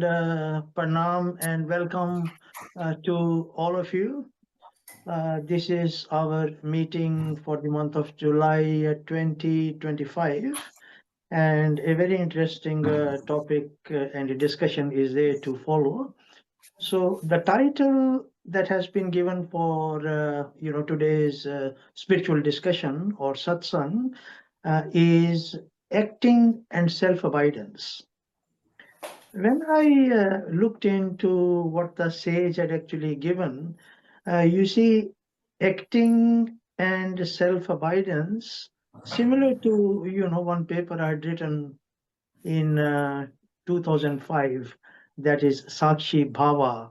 and Pranam and welcome to all of you. This is our meeting for the month of July 2025, and a very interesting topic and a discussion is there to follow. So the title that has been given for today's spiritual discussion or satsang is acting and self-abidance. When I looked into what the sage had actually given, you see, acting and self-abidance, similar to, one paper I had written in 2005, that is Sakshi Bhava,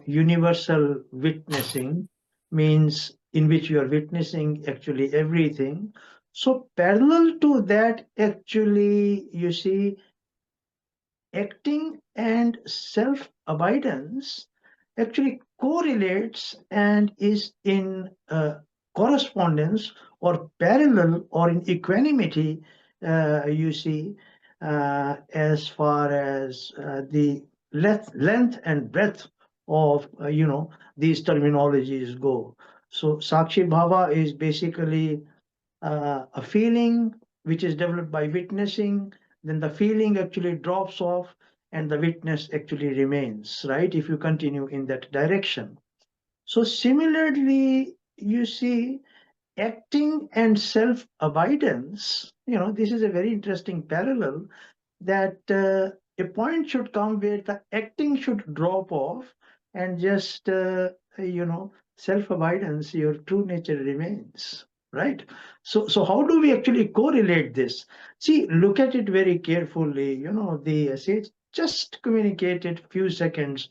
universal witnessing, means in which you are witnessing actually everything. So parallel to that, actually, you see, acting and self-abidance actually correlates and is in correspondence or parallel or in equanimity, you see, as far as the length and breadth of, these terminologies go. So Sakshi Bhava is basically a feeling which is developed by witnessing, then the feeling actually drops off and the witness actually remains, right? If you continue in that direction. So, similarly, you see, acting and self abidance, this is a very interesting parallel that a point should come where the acting should drop off and just, self abidance, your true nature remains, right? So how do we actually correlate this? See, look at it very carefully. The sage just communicated few seconds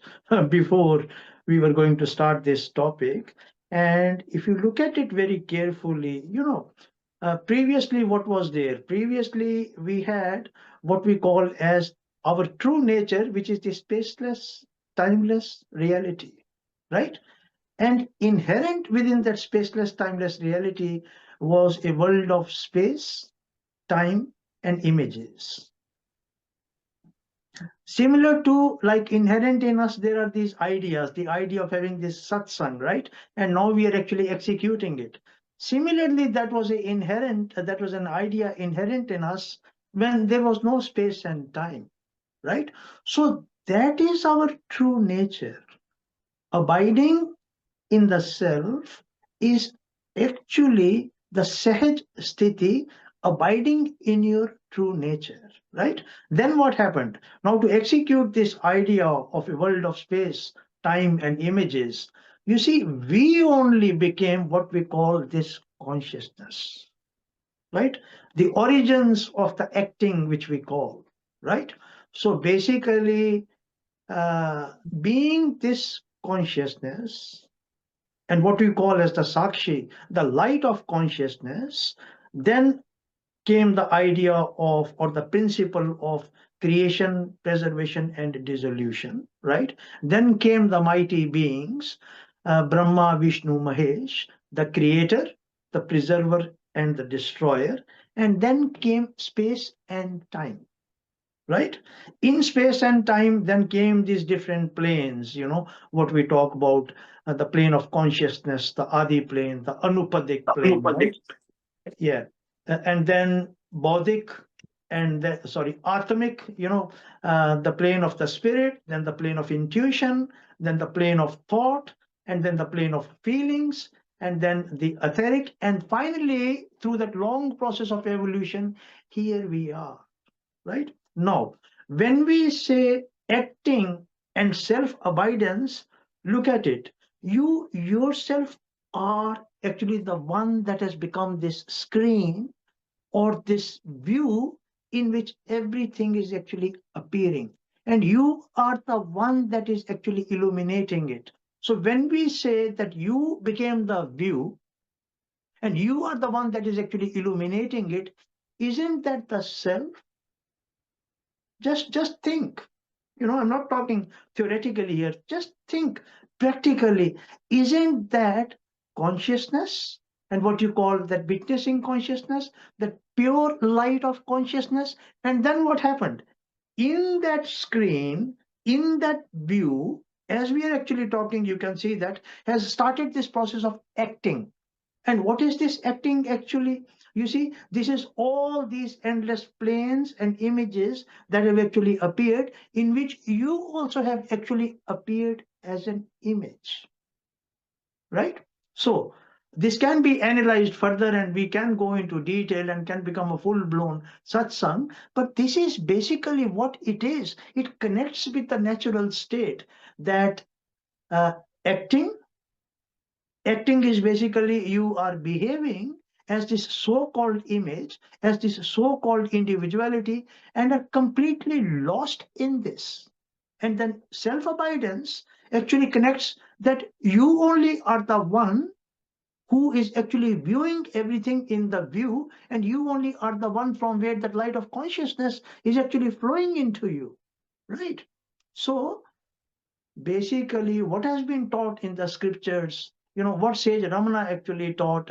before we were going to start this topic. And if you look at it very carefully, previously what was there? Previously, we had what we call as our true nature, which is the spaceless, timeless reality, right? And inherent within that spaceless, timeless reality was a world of space, time, and images. Similar to like inherent in us, there are these ideas, the idea of having this satsang, right? And now we are actually executing it. Similarly, that was an idea inherent in us when there was no space and time, right? So that is our true nature. Abiding in the self is actually the sahaj sthiti, abiding in your true nature, right? Then what happened? Now, to execute this idea of a world of space, time, and images, you see, we only became what we call this consciousness, right? The origins of the acting, which we call, right? So basically, being this consciousness, and what we call as the Sakshi, the light of consciousness, then came the idea of, or the principle of creation, preservation, and dissolution, right? Then came the mighty beings, Brahma, Vishnu, Mahesh, the creator, the preserver, and the destroyer. And then came space and time, right? In space and time then came these different planes, what we talk about, the plane of consciousness, the adi plane, the anupadik plane, right? Yeah. And then bodhic, and sorry, atmic, the plane of the spirit, then the plane of intuition, then the plane of thought, and then the plane of feelings, and then the etheric, and finally through that long process of evolution, here we are, right? Now, when we say acting and self abidance, look at it. You yourself are actually the one that has become this screen or this view in which everything is actually appearing. And you are the one that is actually illuminating it. So when we say that you became the view and you are the one that is actually illuminating it, isn't that the self? Just think. I'm not talking theoretically here. Just think practically. Isn't that consciousness and what you call that witnessing consciousness, that pure light of consciousness? And then what happened? in that screen, in that view, as we are actually talking, you can see that has started this process of acting. And what is this acting actually? You see, this is all these endless planes and images that have actually appeared, in which you also have actually appeared as an image, right? So this can be analyzed further and we can go into detail and can become a full-blown satsang, but this is basically what it is. It connects with the natural state that uh, acting acting is basically you are behaving as this so-called image, as this so-called individuality, and are completely lost in this. And then self-abidance actually connects that you only are the one who is actually viewing everything in the view, and you only are the one from where that light of consciousness is actually flowing into you, right? So basically what has been taught in the scriptures, what sage Ramana actually taught,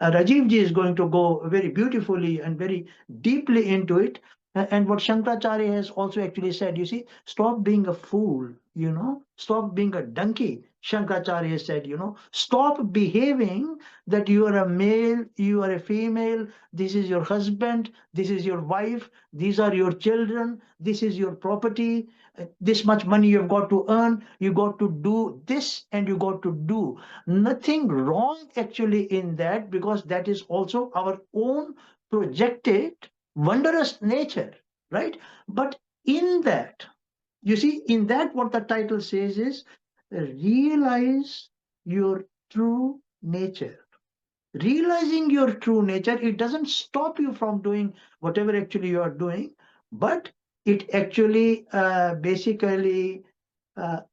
Rajiv ji is going to go very beautifully and very deeply into it. And what Shankaracharya has also actually said, you see, stop being a fool, stop being a donkey. Shankaracharya said, stop behaving that you are a male, you are a female, this is your husband, this is your wife, these are your children, this is your property, this much money you've got to earn, you got to do this, and you got to do nothing wrong actually in that, because that is also our own projected wondrous nature, right? But in that, you see, in that what the title says is realize your true nature. Realizing your true nature, it doesn't stop you from doing whatever actually you are doing, but it actually basically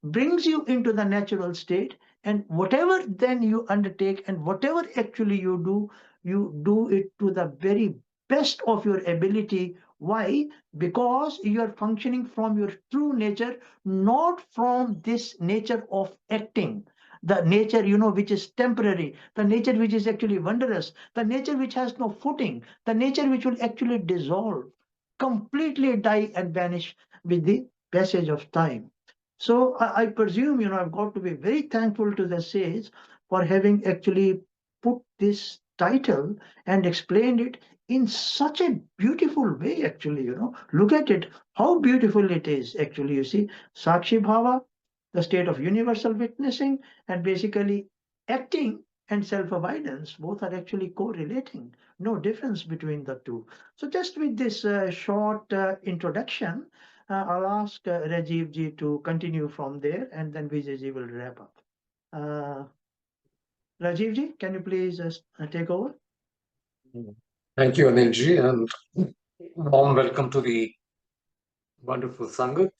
brings you into the natural state, and whatever then you undertake and whatever actually you do it to the very best of your ability. Why? Because you are functioning from your true nature, not from this nature of acting, the nature which is temporary, the nature which is actually wondrous, the nature which has no footing, the nature which will actually dissolve, completely die and vanish with the passage of time. So I presume, I've got to be very thankful to the sage for having actually put this title and explained it in such a beautiful way, actually, Look at it, how beautiful it is, actually, you see, Sakshi Bhava, the state of universal witnessing, and basically acting and self-avoidance, both are actually correlating, no difference between the two. So just with this short introduction, I'll ask Rajeev ji to continue from there, and then Vijay ji will wrap up. Uh, Rajeev ji, can you please take over? Thank you, Anilji, and warm welcome to the wonderful Sangat.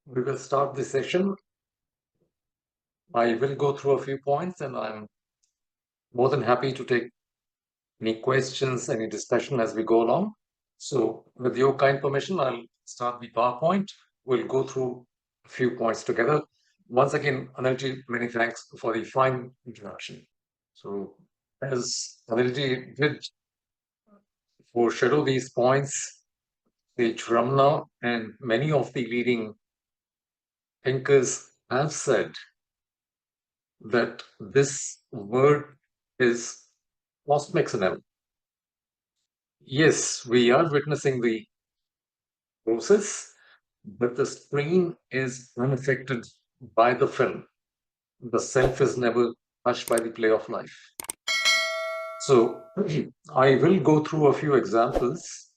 We will start the session. I will go through a few points, and I'm more than happy to take any questions, any discussion as we go along. So, with your kind permission, I'll start the PowerPoint. We'll go through a few points together. Once again, Anilji, many thanks for the fine introduction. So, as Anilji did foreshadow these points, the Ramana and many of the leading thinkers have said that this word is cosmic cinema. Yes, we are witnessing the process, but the screen is unaffected by the film. The self is never touched by the play of life. So I will go through a few examples,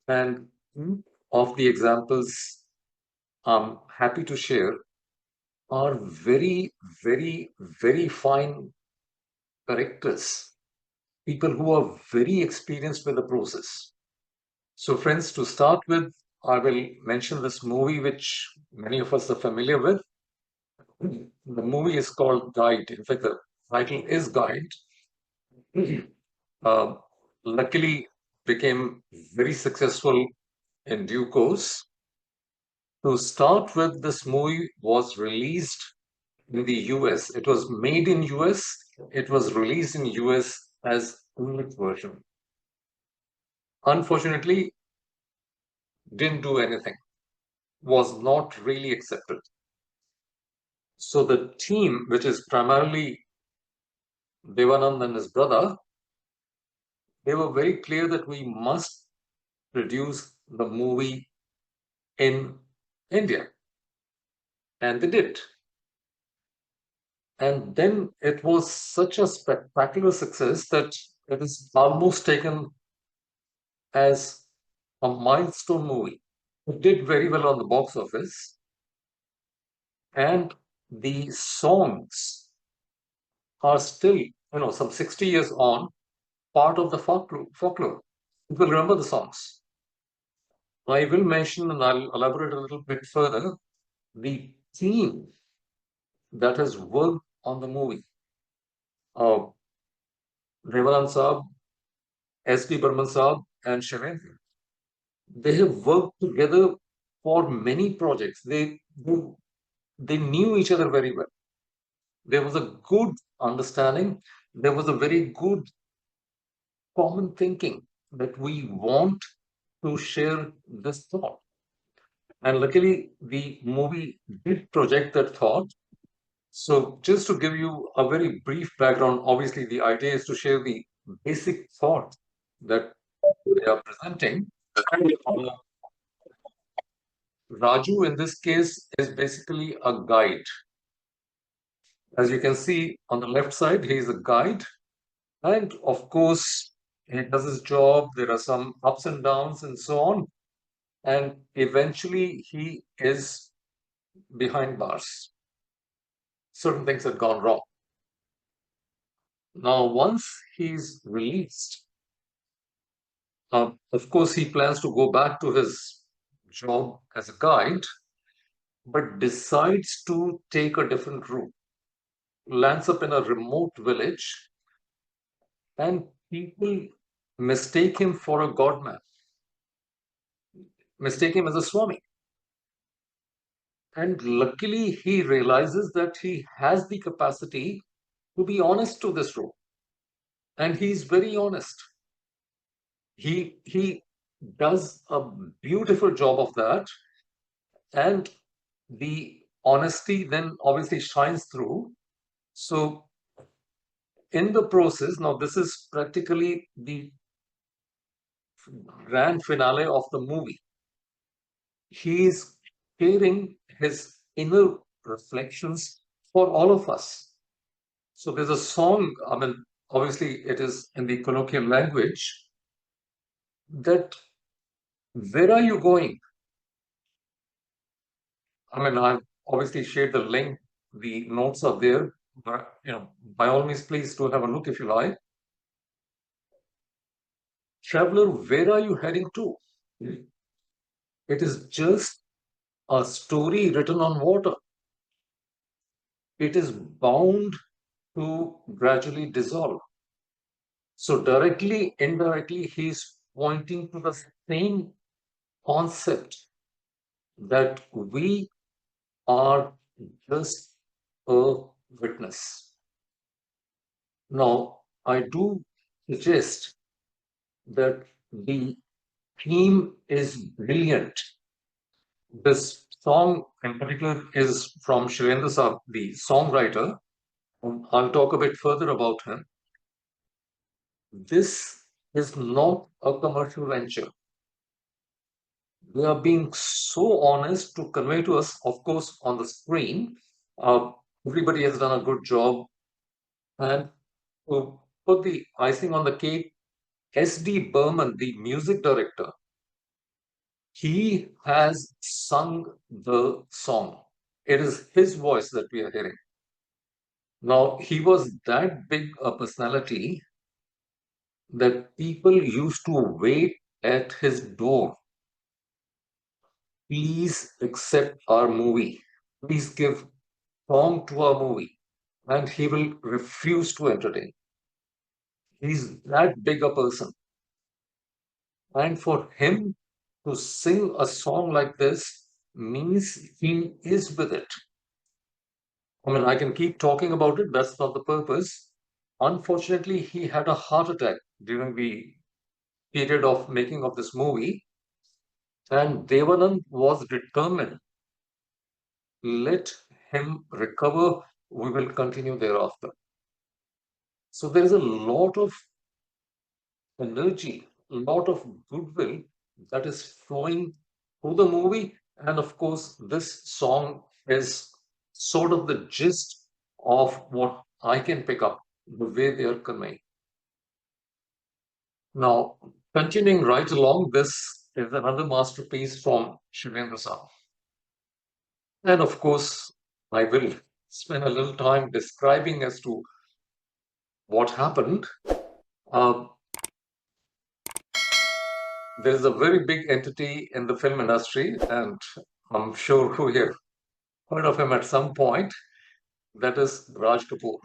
and of the examples I'm happy to share are very, very, very fine correctors, people who are very experienced with the process. So, friends, to start with, I will mention this movie which many of us are familiar with. The movie is called Guide. In fact, the title is Guide. uh, Luckily, became very successful in due course. To start with, this movie was released in the US. It was made in US. It was released in US as English version. Unfortunately, didn't do anything. was not really accepted. So the team, which is primarily Devanand and his brother, they were very clear that we must produce the movie in India. And they did. And then it was such a spectacular success that it is almost taken as a milestone movie. It did very well on the box office, and the songs are still, some 60 years on, part of the folklore. People remember the songs. I will mention, and I'll elaborate a little bit further, the team that has worked on the movie. Uh, Revalan Saab, S.D. Burman Saab, and Shivendra. They have worked together for many projects. They knew each other very well. There was a good understanding. There was a very good common thinking that we want to share this thought. And luckily, the movie did project that thought. So, just to give you a very brief background, obviously, the idea is to share the basic thought that they are presenting. Uh, Raju, in this case, is basically a guide. As you can see on the left side, he is a guide. And of course, he does his job. There are some ups and downs and so on. And eventually, he is behind bars. Certain things have gone wrong. Now, once he's released, of course, he plans to go back to his job as a guide, but decides to take a different route. Lands up in a remote village, and people mistake him for a godman, mistake him as a Swami. And luckily, he realizes that he has the capacity to be honest to this role. And he's very honest. He does a beautiful job of that. And the honesty then obviously shines through. So, in the process, now this is practically the grand finale of the movie. He is sharing his inner reflections for all of us. So there's a song, I mean, obviously it is in the colloquial language, that where are you going? I mean, I've obviously shared the link, the notes are there, but by all means, please do have a look if you like. Traveler, where are you heading to? It is just a story written on water. It is bound to gradually dissolve. So directly, indirectly, he's pointing to the same concept that we are just a witness. Now, I do suggest that the theme is brilliant. This song in particular is from Shirendra Saab, the songwriter. I'll talk a bit further about him. This is not a commercial venture. They are being so honest to convey to us, of course, on the screen. Uh, Everybody has done a good job. And to put the icing on the cake, S.D. Burman, the music director, he has sung the song. It is his voice that we are hearing. Now, he was that big a personality that people used to wait at his door. Please accept our movie. Please give song to our movie. And he will refuse to entertain. He's that big a person. And for him to sing a song like this means he is with it. I mean, I can keep talking about it. That's not the purpose. Unfortunately, he had a heart attack during the period of making of this movie. And Devanand was determined. Let him recover. We will continue thereafter. So there is a lot of energy, a lot of goodwill that is flowing through the movie. And of course, this song is sort of the gist of what I can pick up, the way they are conveying. Now, continuing right along, this is another masterpiece from Shivendra Saha. And of course, I will spend a little time describing as to what happened. Uh, there's a very big entity in the film industry, and I'm sure we have heard of him at some point. That is Raj Kapoor.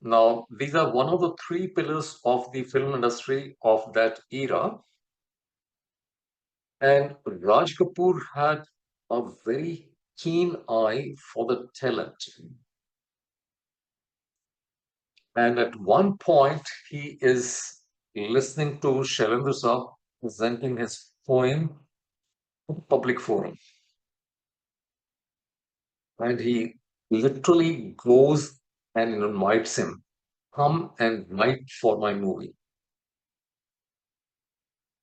Now, these are one of the three pillars of the film industry of that era. And Raj Kapoor had a very keen eye for the talent. And at one point, he is listening to Shailendra Saab presenting his poem in a public forum. And he literally goes and invites him, come and write for my movie.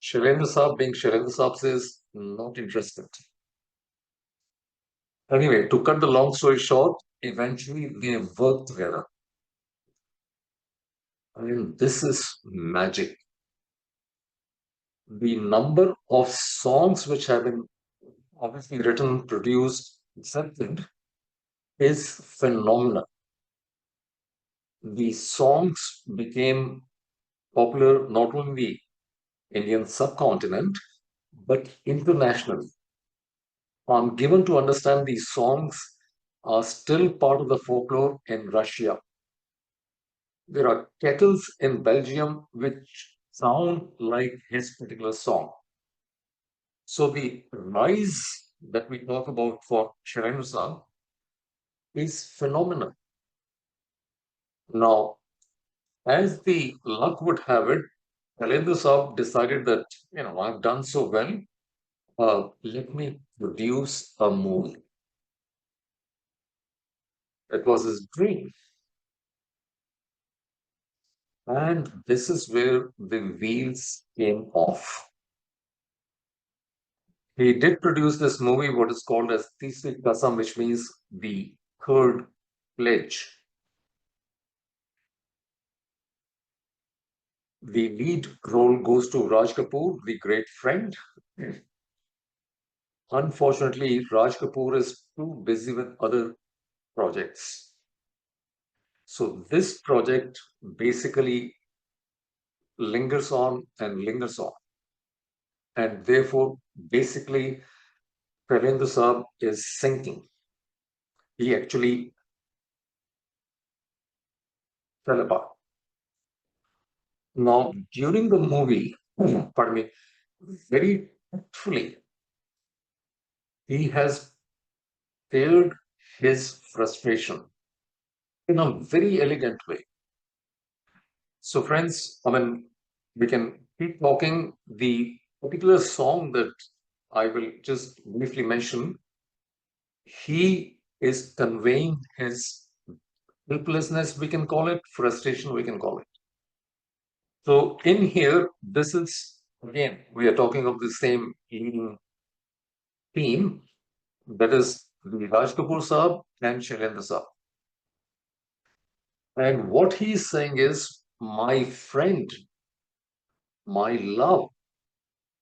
Shailendra Saab, being Shailendra Saab, says, not interested. Anyway, to cut the long story short, eventually they worked together. I mean, this is magic. The number of songs which have been obviously written, produced, accepted is phenomenal. The songs became popular not only in the Indian subcontinent, but internationally. I'm given to understand these songs are still part of the folklore in Russia. There are kettles in Belgium which sound like his particular song. So the rise that we talk about for Shirainusa is phenomenal. Now, as the luck would have it, Shailendra Saab decided that, I've done so well, let me produce a movie. It was his dream. And this is where the wheels came off. He did produce this movie, what is called as Tisri Kasam, which means the third pledge. The lead role goes to Raj Kapoor, the great friend. Unfortunately, Raj Kapoor is too busy with other projects. So this project basically lingers on and lingers on. And therefore, basically, Pravendra Saab is sinking. He actually fell apart. Now, during the movie, pardon me, very tactfully, he has aired his frustration in a very elegant way. So, friends, I mean, we can keep talking. The particular song that I will just briefly mention, he is conveying his helplessness, we can call it, frustration, we can call it. So, in here, this is again, we are talking of the same leading theme, that is the Raj Kapoor Saab and Shailendra Saab. And what he's saying is, my friend, my love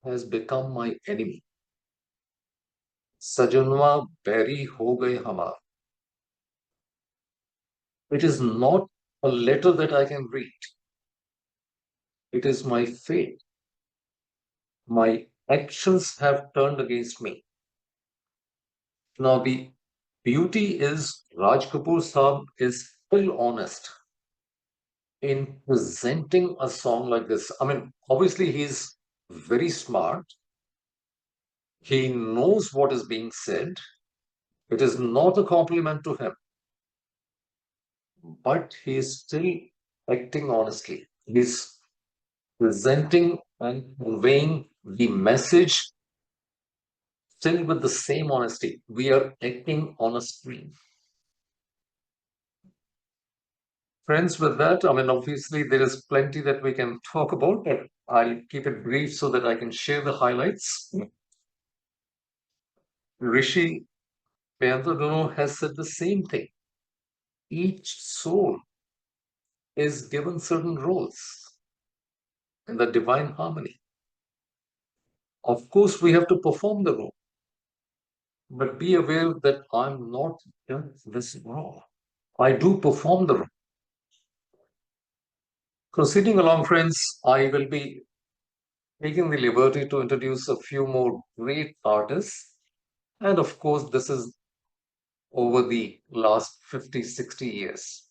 has become my enemy. Sajanwa beri ho gaye hamar. It is not a letter that I can read. It is my fate. My actions have turned against me. Now, the beauty is Raj Kapoor Saab is still honest in presenting a song like this. I mean, obviously, he's very smart. He knows what is being said. It is not a compliment to him, but he is still acting honestly. He's presenting and conveying the message still with the same honesty. We are acting on a screen. Friends, with that, I mean, obviously, there is plenty that we can talk about, but I'll keep it brief so that I can share the highlights. Rishi Payanthadono has said the same thing. Each soul is given certain roles in the divine harmony. Of course, we have to perform the role, but be aware that I'm not just this role. I do perform the role. Proceeding along, friends, I will be taking the liberty to introduce a few more great artists. And of course, this is over the last 50, 60 years.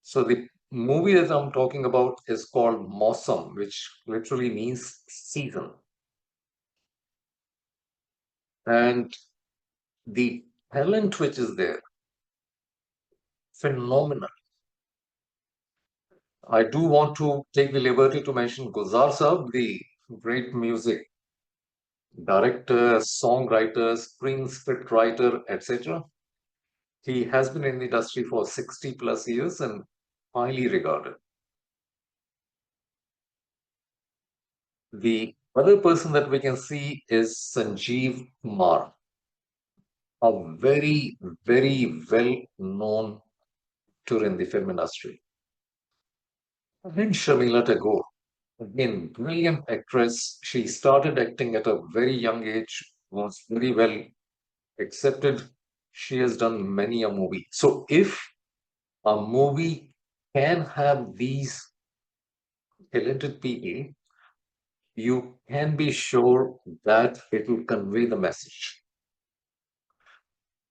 So the movie that I'm talking about is called Mausam, which literally means season. And the talent which is there, phenomenal. I do want to take the liberty to mention Gulzar Saab, the great music director, songwriter, screenplay writer, etc. He has been in the industry for 60 plus years and highly regarded. The other person that we can see is Sanjeev Kumar, a very, very well known actor in the film industry. And Shamila Tagore, again, brilliant actress. She started acting at a very young age, was very well accepted. She has done many a movie. So if a movie can have these talented people, you can be sure that it will convey the message.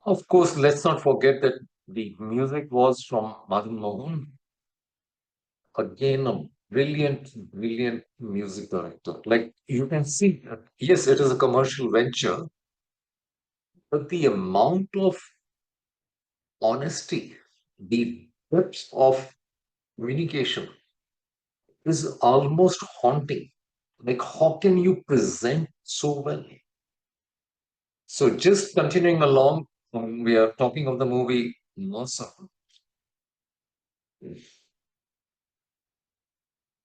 Of course, let's not forget that the music was from Madan Mohan, again, a brilliant, brilliant music director. Like you can see, yes, it is a commercial venture, but the amount of honesty, the depth of communication is almost haunting. Like, how can you present so well? So, just continuing along, we are talking of the movie Awesome.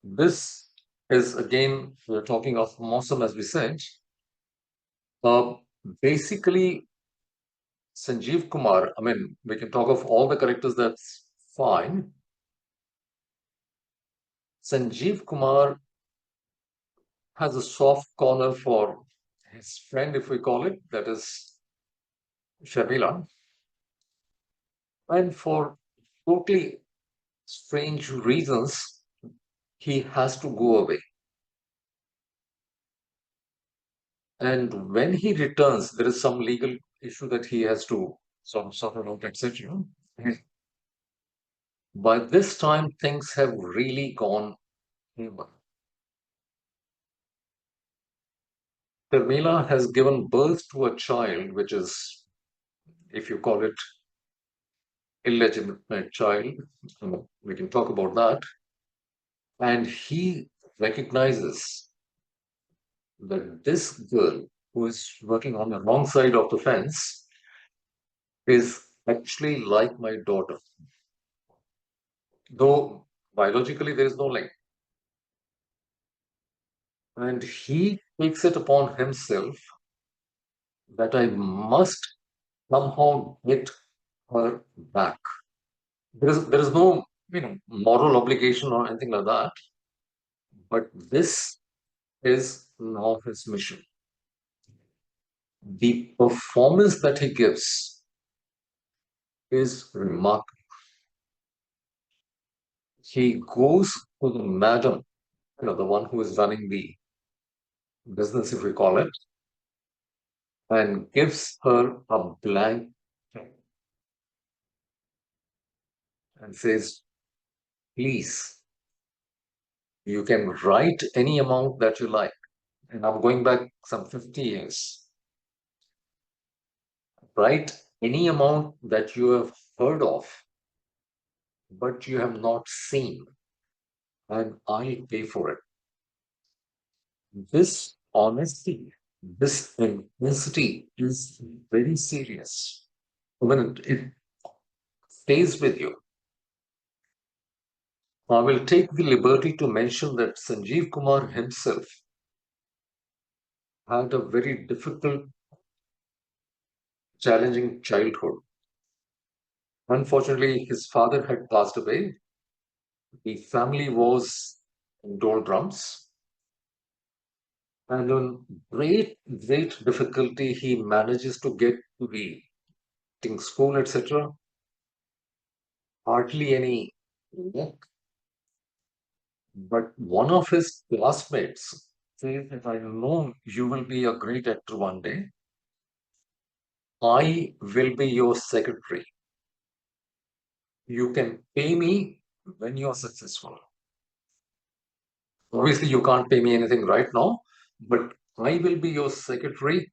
This is again, we're talking of Mosam as we said. Uh, Basically, Sanjeev Kumar, I mean, we can talk of all the characters, that's fine. Sanjeev Kumar has a soft corner for his friend, if we call it, that is Shamila. And for totally strange reasons, he has to go away. And when he returns, there is some legal issue that he has to sort of out, etc. By this time, things have really gone haywire. Sharmila has given birth to a child, which is, if you call it, illegitimate child. We can talk about that. And he recognizes that this girl who is working on the wrong side of the fence is actually like my daughter. Though biologically there is no link. And he takes it upon himself that I must somehow get her back. There is no moral obligation or anything like that. But this is now his mission. The performance that he gives is remarkable. He goes to the madam, the one who is running the business, if we call it, and gives her a blank check and says, please, you can write any amount that you like. And I'm going back some 50 years. Write any amount that you have heard of, but you have not seen, and I'll pay for it. This honesty, this intensity is very serious. When it stays with you, I will take the liberty to mention that Sanjeev Kumar himself had a very difficult, challenging childhood. Unfortunately, his father had passed away. The family was in doldrums, and on great difficulty, he manages to get to the acting school, etc. Hardly any luck, but one of his classmates says that I know you will be a great actor one day. I will be your secretary. You can pay me when you're successful. Obviously, you can't pay me anything right now, but I will be your secretary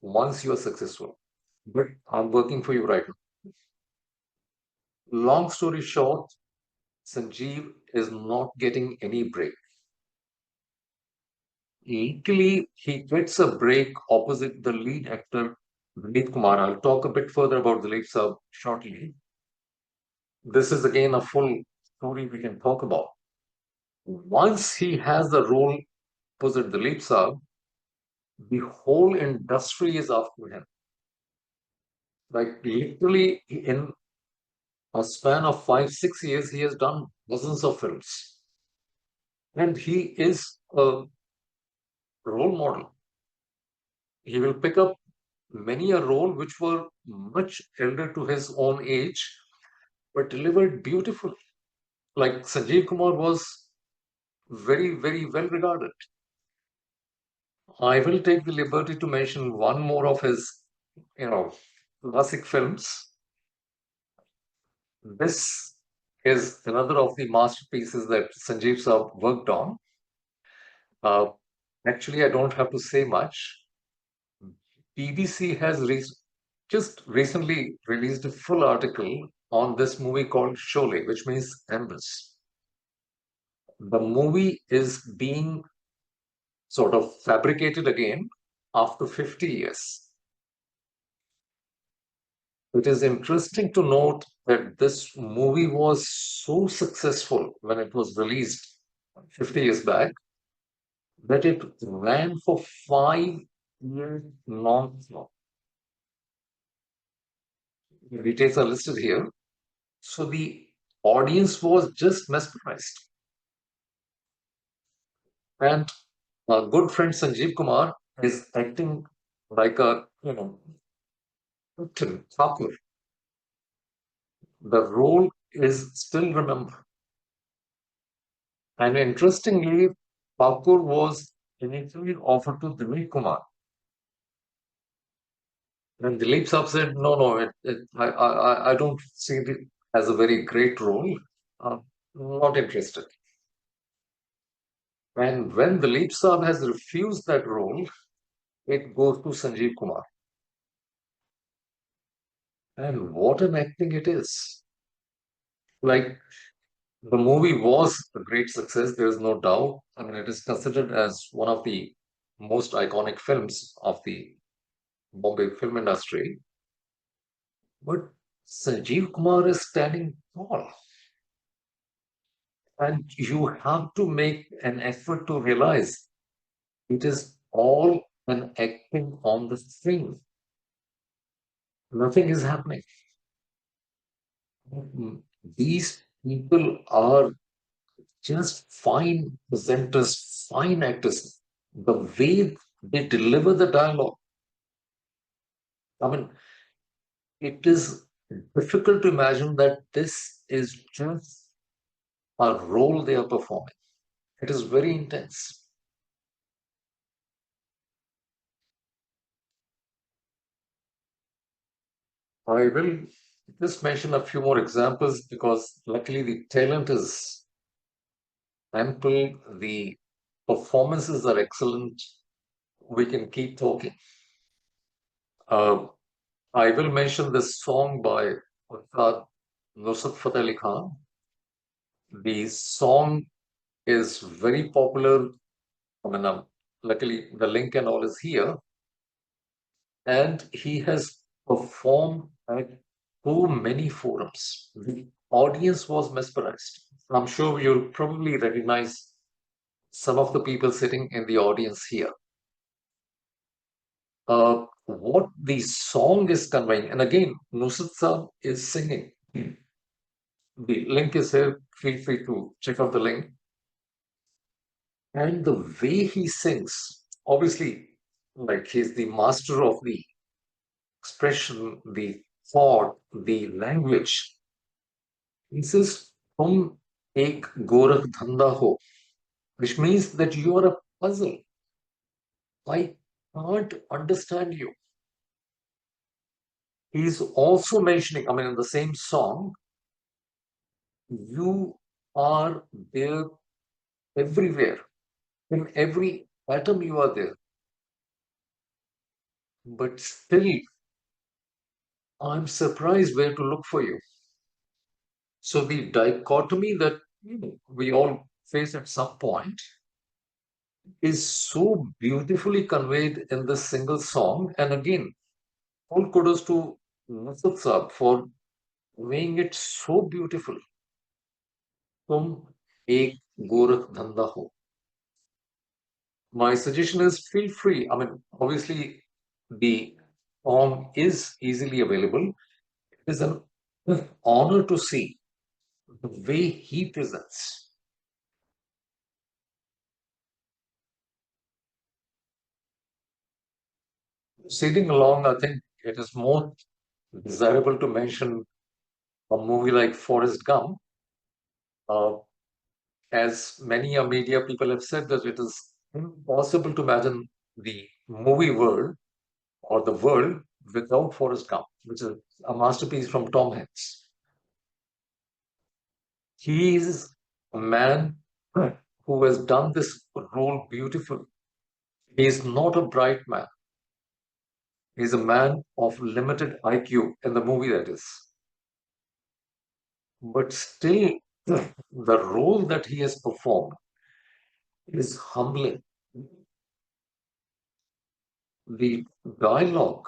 once you are successful. But I'm working for you right now. Long story short, Sanjeev is not getting any break. Luckily, he gets a break opposite the lead actor, Vineet Kumar. I'll talk a bit further about the lead sub shortly. This is again a full story we can talk about. Once he has the role opposite the lead sub, the whole industry is after him. Like literally in a span of 5, 6 years, he has done dozens of films. And he is a role model. He will pick up many a role which were much elder to his own age, but delivered beautifully. Like Sanjeev Kumar was very well regarded. I will take the liberty to mention one more of his, you know, classic films. This is another of the masterpieces that Sanjeev Saab worked on. Uh, Actually, I don't have to say much. BBC has just recently released a full article on this movie called Sholay, which means Ambush. The movie is being sort of fabricated again after 50 years. It is interesting to note that this movie was so successful when it was released 50 years back that it ran for 5 years non-stop. The details are listed here. So the audience was just mesmerized. And our good friend Sanjeev Kumar is acting like a, Captain Thakur. The role is still remembered. And interestingly, Thakur was initially offered to Dilip Kumar. And Dilip Saab said, no, I don't see it as a very great role. Uh, Not interested. And when Dilip Saab has refused that role, it goes to Sanjeev Kumar. And what an acting it is. Like the movie was a great success, there is no doubt. I mean, it is considered as one of the most iconic films of the Bombay film industry. But Sanjeev Kumar is standing tall. And you have to make an effort to realize it is all an acting on the screen. Nothing is happening. These people are just fine presenters, fine actors. The way they deliver the dialogue, I mean, it is difficult to imagine that this is just a role they are performing. It is very intense. I will just mention a few more examples because luckily the talent is ample, the performances are excellent. We can keep talking. Uh, I will mention this song by Ustad Nusrat Fateh Ali Khan. The song is very popular. I mean, luckily the link and all is here, and he has performed at so many forums. The audience was mesmerized. I'm sure you'll probably recognize some of the people sitting in the audience here. What the song is conveying, and again, Nusrat Saab is singing. The link is here. Feel free to check out the link. And the way he sings, obviously, like he's the master of the expression, the thought, the language. He says, "Tum ek gorakh dhanda ho," which means that you are a puzzle. I can't understand you. He's also mentioning, I mean, in the same song, you are there everywhere. In every atom, you are there. But still, I'm surprised where to look for you. So the dichotomy that we all face at some point is so beautifully conveyed in this single song. And again, all kudos to Nusrat Saab for conveying it so beautiful. तुम एक गोरख धंधा हो. My suggestion is feel free. I mean, obviously, the song is easily available. It is an honor to see the way he presents. Sitting along, I think it is more desirable to mention a movie like Forrest Gump. Uh, as many media people have said that it is impossible to imagine the movie world or the world without Forrest Gump, which is a masterpiece from Tom Hanks. He is a man who has done this role beautifully. He is not a bright man. He is a man of limited IQ in the movie, that is. But still, the role that he has performed is humbling. The dialogue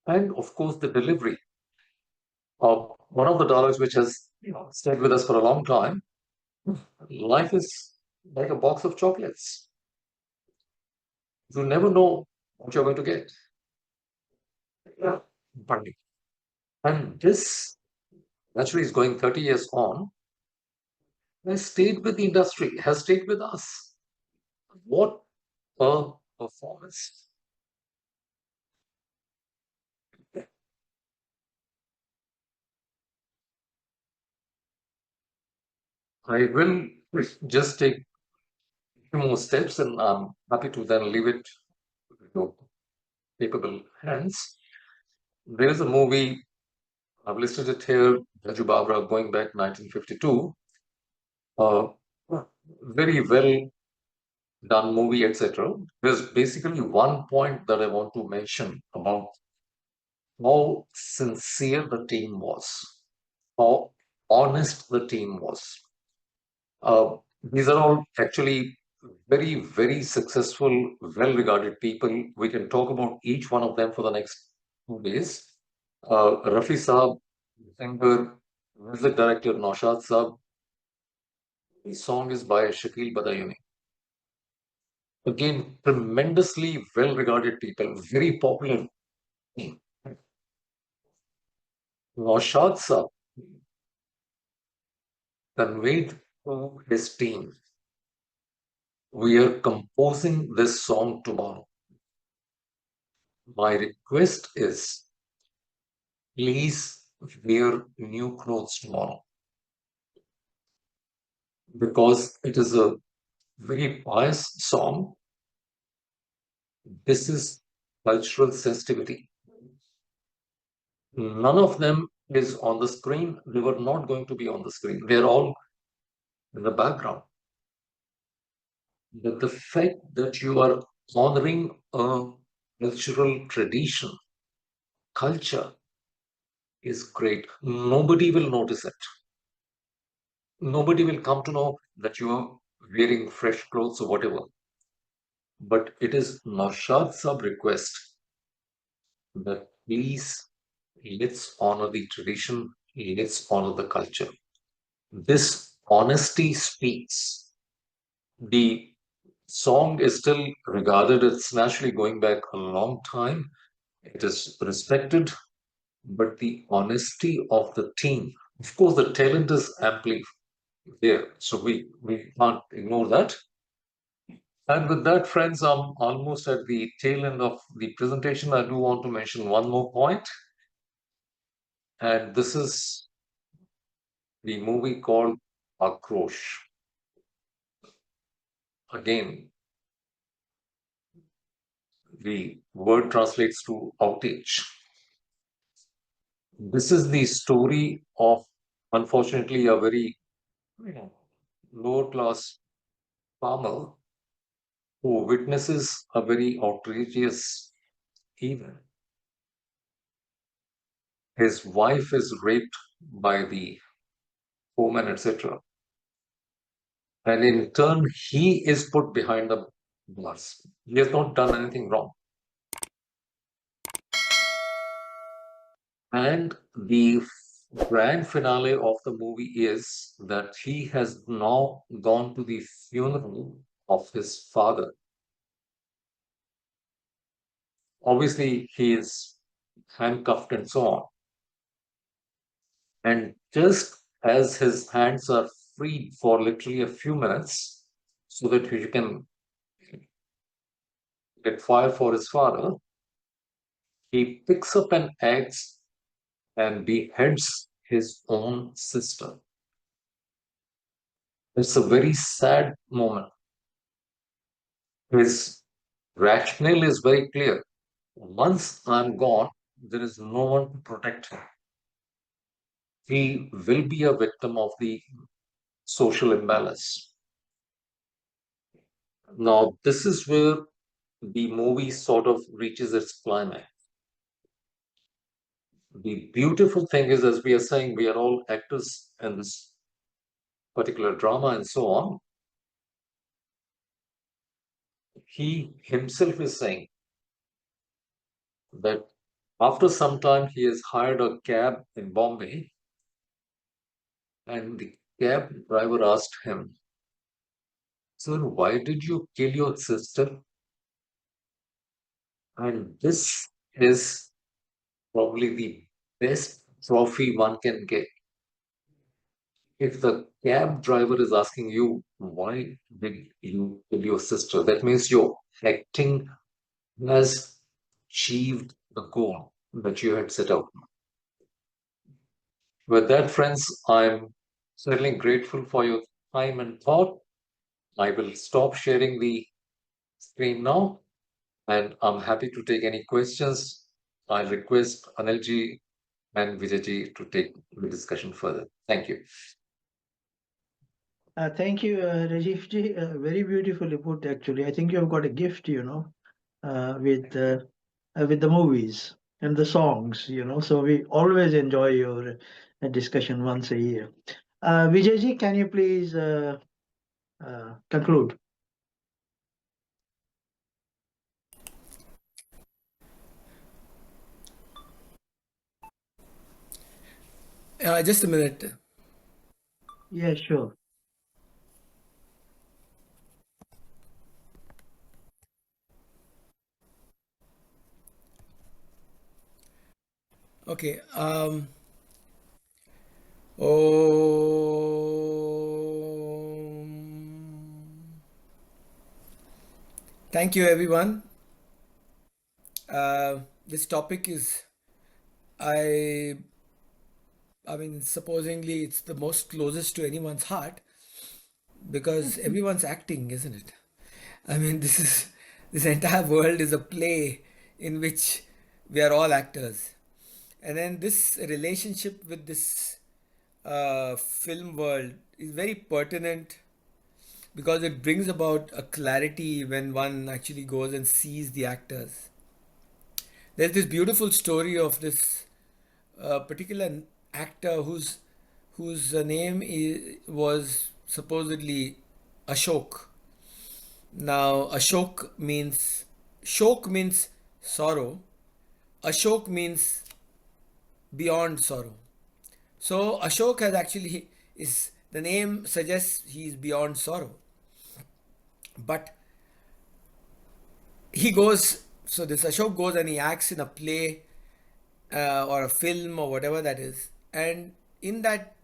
and, of course, the delivery. One of the dialogues which has stayed with us for a long time, life is like a box of chocolates. You never know what you're going to get. Yeah. Pardon. And this naturally is going 30 years on, has stayed with the industry, has stayed with us. What a performance. I will just take a few more steps and I'm happy to then leave it to capable hands. There is a movie, I've listed it here, Raju Babra, going back 1952. Uh, very well done movie, etc. There's basically one point that I want to mention about how sincere the team was, how honest the team was. These are all actually very, very successful, well-regarded people. We can talk about each one of them for the next 2 days. Rafi Saab, singer, music director Naushad Saab. The song is by Shakil Badayuni. Again, tremendously well-regarded people, very popular. Naushad Saab conveyed to his team, we are composing this song tomorrow. My request is, please wear new clothes tomorrow. Because it is a very pious song. This is cultural sensitivity. None of them is on the screen. They were not going to be on the screen. They're all in the background. But the fact that you are honoring a cultural tradition, culture, is great. Nobody will notice it. Nobody will come to know that you are wearing fresh clothes or whatever. but it is Naushad Sab request that please let's honor the tradition, let's honor the culture. This honesty speaks. The song is still regarded, it's naturally going back a long time. It is respected, but the honesty of the team, of course, the talent is amply there. So we can't ignore that. And with that, friends, I'm almost at the tail end of the presentation. I do want to mention one more point, and this is the movie called Akrosh. Again, the word translates to outage. This is the story of, unfortunately, a very lower class farmer who witnesses a very outrageous event. His wife is raped by the foreman, etc. And in turn, he is put behind the bars. He has not done anything wrong. And the grand finale of the movie is that he has now gone to the funeral of his father. Obviously, he is handcuffed and so on. And just as his hands are freed for literally a few minutes, so that he can get fire for his father, he picks up an axe and beheads his own sister. It's a very sad moment. His rationale is very clear. Once I'm gone, there is no one to protect him. He will be a victim of the social imbalance. Now, this is where the movie sort of reaches its climax. The beautiful thing is, as we are saying, we are all actors in this particular drama and so on. He himself is saying that after some time he has hired a cab in Bombay, and the cab driver asked him, "Sir, why did you kill your sister?" And this is probably the best trophy one can get. If the cab driver is asking you, "Why did you kill your sister?" That means your acting has achieved the goal that you had set out. With that, friends, I'm certainly grateful for your time and thought. I will stop sharing the screen now, and I'm happy to take any questions. I request Anilji and Vijayji to take the discussion further. Thank you. Thank you, Rajeev ji. Very beautifully put, actually. I think you have got a gift, with the movies and the songs, So we always enjoy your discussion once a year. Vijay ji, can you please conclude? Just a minute. Yeah, sure. Okay. Oh, thank you, everyone. This topic is, I, I mean, supposingly it's the most closest to anyone's heart because everyone's acting, isn't it? I mean, this entire world is a play in which we are all actors, and then this relationship with this film world is very pertinent because it brings about a clarity when one actually goes and sees the actors. There's this beautiful story of this particular actor whose name was supposedly Ashok, Now, shok means sorrow. Ashok means beyond sorrow. So Ashok has actually is the name suggests he is beyond sorrow. But he goes, so this Ashok goes and he acts in a play or a film or whatever that is. And in that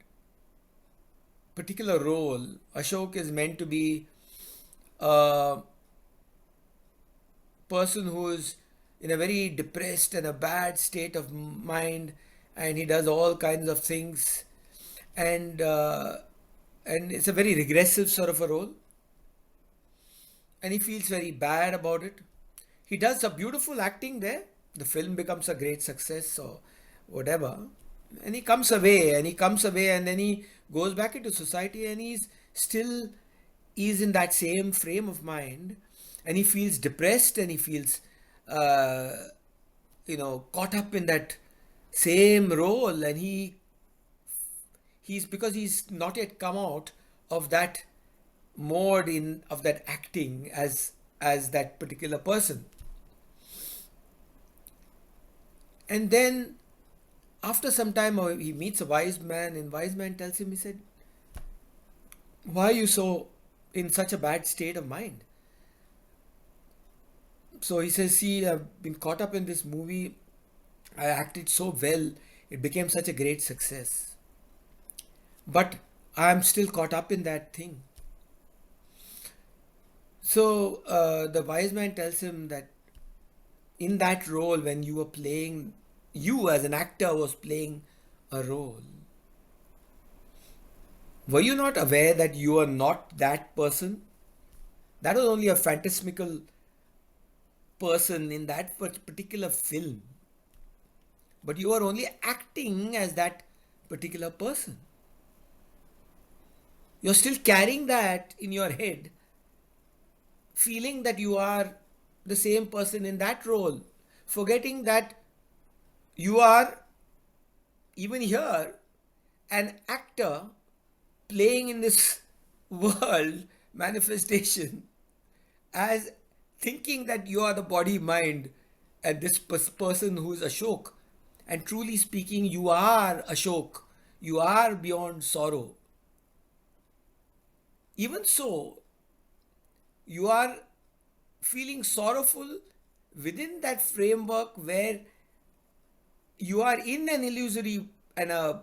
particular role, Ashok is meant to be a person who is in a very depressed and a bad state of mind, and he does all kinds of things, and uh, and it's a very regressive sort of a role, and he feels very bad about it. He does a beautiful acting there. The film becomes a great success or whatever. And he comes away, and then he goes back into society, and he's in that same frame of mind, and he feels depressed, and he feels, uh, caught up in that same role, and he's because he's not yet come out of that mode in of that acting as that particular person. And then after some time he meets a wise man, and wise man tells him, he said, why are you so in such a bad state of mind? So he says, see, I've been caught up in this movie. I acted so well, it became such a great success, but I'm still caught up in that thing. So the wise man tells him that in that role, when you were playing, you as an actor was playing a role. Were you not aware that you are not that person? That was only a phantasmical person in that particular film. But you are only acting as that particular person. You're still carrying that in your head, feeling that you are the same person in that role, forgetting that you are even here an actor playing in this world manifestation, as thinking that you are the body mind and this person who is Ashok. And truly speaking, you are Ashok. You are beyond sorrow. Even so, you are feeling sorrowful within that framework where you are in an illusory and a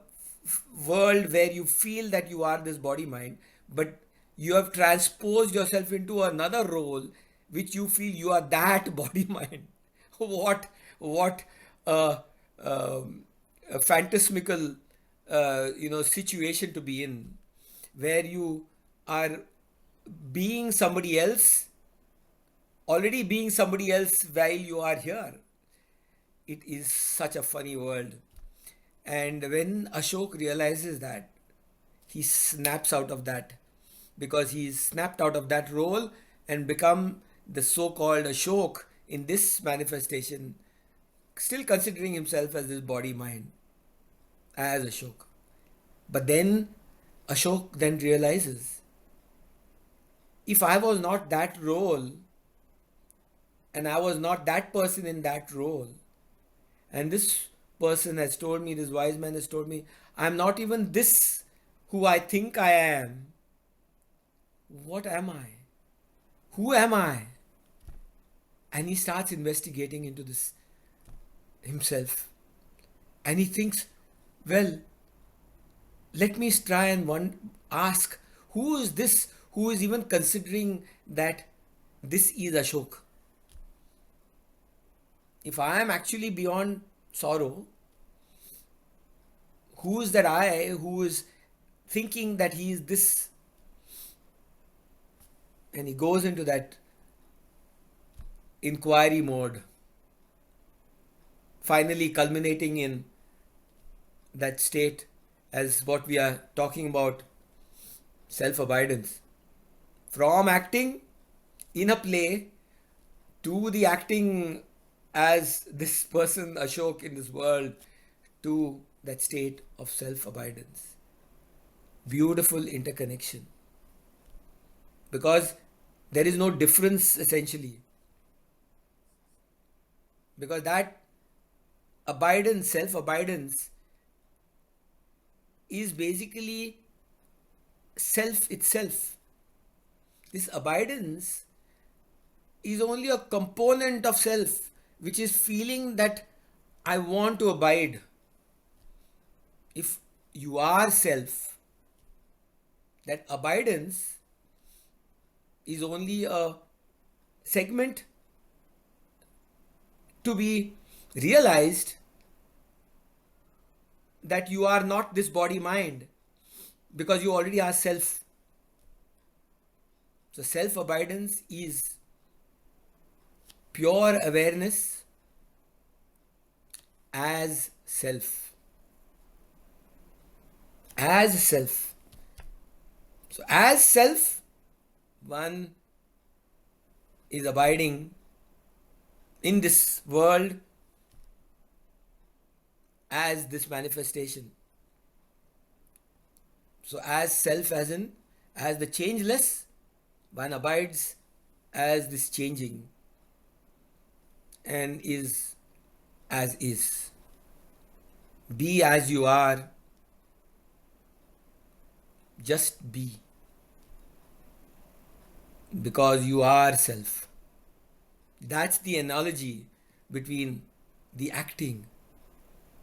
world where you feel that you are this body mind, but you have transposed yourself into another role which you feel you are that body mind. What uh, um, a phantasmical situation to be in, where you are being somebody else, already being somebody else while you are here. It is such a funny world. And when Ashok realizes that, he snaps out of that, because he's snapped out of that role and become the so-called Ashok in this manifestation, still considering himself as this body mind, as Ashok. But then Ashok then realizes, if I was not that role and I was not that person in that role, and this person has told me, this wise man has told me, I'm not even this who I think I am. What am I? Who am I? And he starts investigating into this himself. And he thinks, well, let me try and ask, who is this who is even considering that this is Ashok? If I am actually beyond sorrow, who is that I who is thinking that he is this? And he goes into that inquiry mode, finally culminating in that state as what we are talking about, self-abidance. From acting in a play to the acting as this person Ashok in this world, to that state of self-abidance. Beautiful interconnection. Because There is no difference essentially, because that abidance, self abidance, is basically self itself. This abidance is only a component of self, which is feeling that I want to abide. If you are self, that abidance is only a segment to be realized that you are not this body mind, because you already are self. So, self abidance is pure awareness as self. As self. So, as self, one is abiding in this world as this manifestation. So, as self, as in, as the changeless, one abides as this changing and is as is. Be as you are, just be, because you are self. That's the analogy between the acting.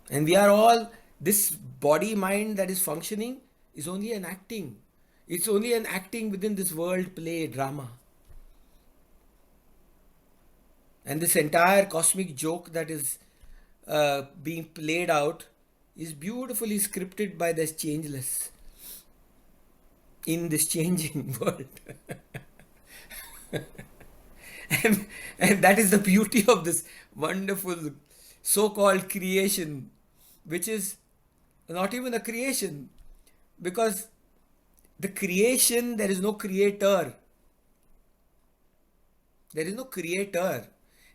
And we are all, this body mind that is functioning is only an acting. It's only an acting within this world play drama. And this entire cosmic joke that is being played out is beautifully scripted by this changeless in this changing world. and that is the beauty of this wonderful so-called creation, which is not even a creation, because the creation, there is no creator. There is no creator.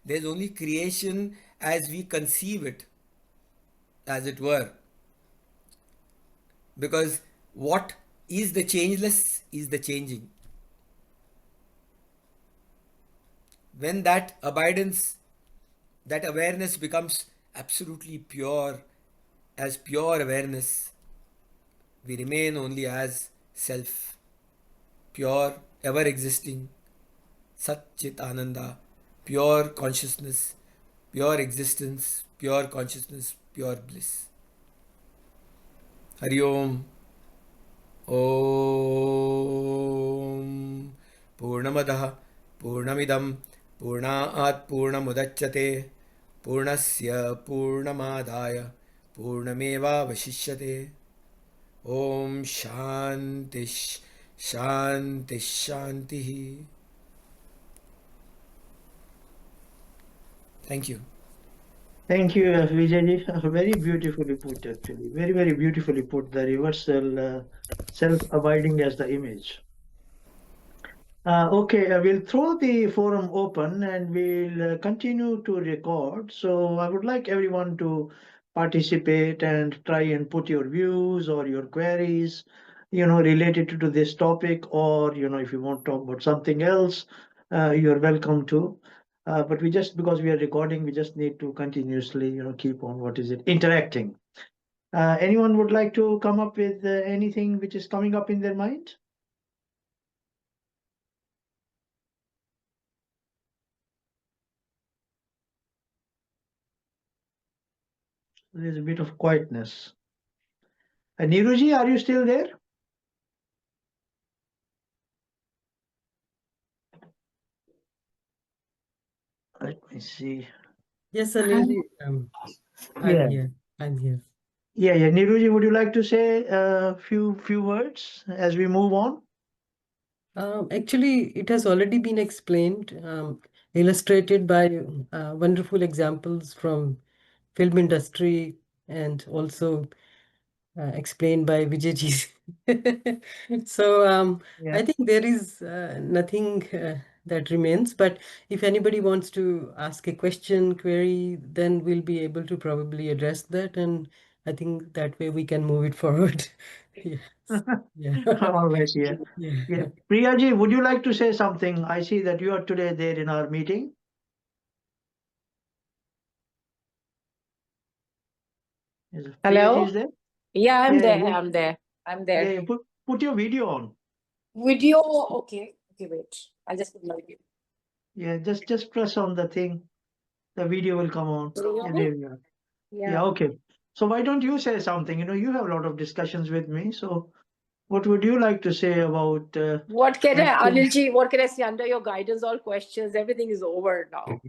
There is only creation as we conceive it, as it were. Because what is the changeless is the changing. When that abidance, that awareness becomes absolutely pure, as pure awareness, we remain only as self, pure, ever existing, Sat Chit Ananda, pure consciousness, pure existence, pure consciousness, pure bliss. Hari Om. Om Purnamadah Purnamidam Purnaat Purnamudachyate Purnasya Purnamadaya Purnameva Vashishyate. Om Shantish Shantish Shantihi. Thank you. Thank you, Vijayji. Very beautifully put, actually. Very, very beautifully put. The reversal, self-abiding as the image. Okay, we'll throw the forum open and we'll continue to record. So I would like everyone to participate and try and put your views or your queries, related to this topic, or, if you want to talk about something else, you're welcome to. But because we are recording, we just need to continuously, keep on, interacting. Anyone would like to come up with anything which is coming up in their mind? There's a bit of quietness. Niruji, are you still there? Let me see. Yes, Anilji. I'm Yeah. here. I'm here. Yeah. Niruji, would you like to say a few words as we move on? Actually, it has already been explained, illustrated by wonderful examples from film industry, and also explained by Vijayji. So Yeah. I think there is nothing that remains. But if anybody wants to ask a question, query, then we'll be able to probably address that and I think that way we can move it forward. Yes. Yeah. Always, yeah. Yeah. Yeah. Priyaji, would you like to say something? I see that you are today there in our meeting. Is Priyaji Hello? is there? Yeah, I'm Yeah, there. yeah. I'm there. I'm there. Yeah, put your video on. Video. Okay. Okay, wait. I'll just put my video. Yeah, just press on the thing. The video will come on. Yeah, Video? there we are. Yeah, Yeah. okay. So why don't you say something? You have a lot of discussions with me. So what would you like to say about What can I, acting? Anilji, what can I say? Under your guidance, all questions, everything is over now.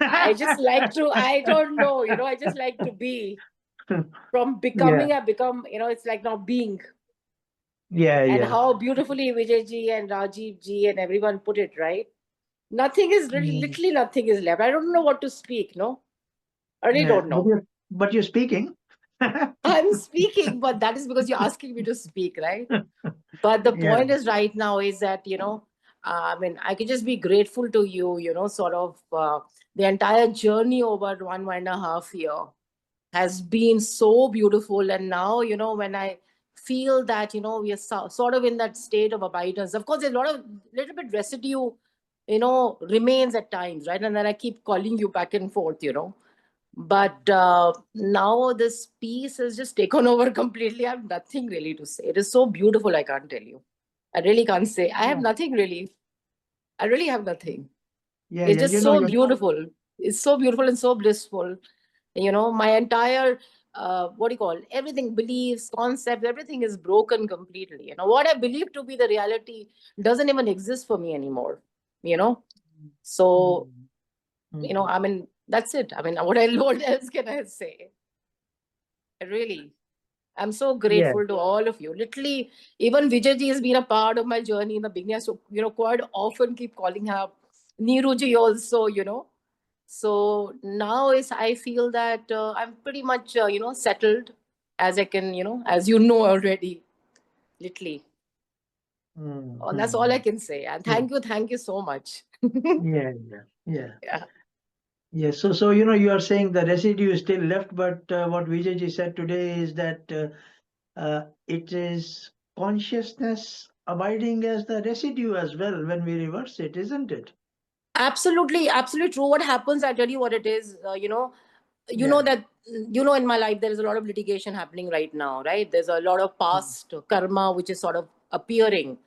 I just like to, I don't know, I just like to be. From Yeah, becoming, I become, it's like now being. yeah, And yeah. how beautifully Vijay ji and Rajeev ji and everyone put it, right? Nothing is really, Mm, literally nothing is left. I don't know what to speak, no? I really yeah. don't But know. you're speaking. I'm speaking, but that is because you're asking me to speak, right? But the Yeah. point is right now is that, I mean, I can just be grateful to you, sort of the entire journey over 1.5 year has been so beautiful. And now, when I feel that, we are sort of in that state of abidance, of course, there's a lot of little bit residue, remains at times, right? And then I keep calling you back and forth, but now this piece has just taken over completely. I have nothing really to say. It is so beautiful, I can't tell you. I really can't say. I have Yeah. nothing really. I really have nothing. Yeah, It's yeah. just so beautiful. It's so beautiful and so blissful. My entire, what do you call, everything, beliefs, concepts, everything is broken completely. What I believe to be the reality doesn't even exist for me anymore. You know, so Mm. I mean, that's it. I mean, what else can I say? Really, I'm so Yeah. grateful to all of you. Literally, even Vijayji has been a part of my journey in the beginning. So, quite often keep calling her Neeruji also, So now I feel that I'm pretty much, settled as I can, as you know already, literally. Mm, Oh, that's all I mm, can say. And yeah. thank you so much. Yeah, yeah, yeah. Yeah. Yeah, so you are saying the residue is still left, but what Vijayji said today is that it is consciousness abiding as the residue as well when we reverse it, isn't it? Absolutely, absolutely true. What happens, I tell you what it is, you know Yeah. that in my life there is a lot of litigation happening right now, right? There's a lot of Mm, past karma which is sort of appearing.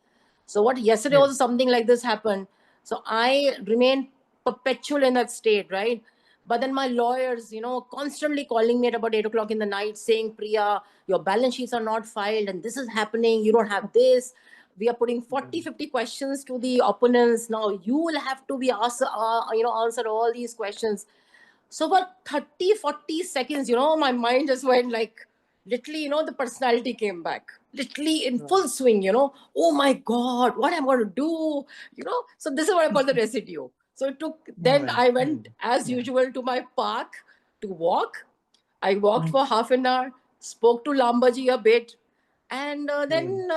So what yesterday yeah. also something like this happened. So I remain perpetual in that state, right? But then my lawyers, constantly calling me at about 8 o'clock in the night saying, Priya, your balance sheets are not filed and this is happening, you don't have this. We are putting 40, Mm, 50 questions to the opponents. Now you will have to be asked, answer all these questions. So for 30, 40 seconds, my mind just went like, literally, the personality came back, literally in right. full swing, oh my God, what am I going to do? So this is what I call the residue. So then Right. I Mm, went as yeah. usual to my park to walk. I walked Mm, for half an hour, spoke to Lambaji a bit, and yeah. then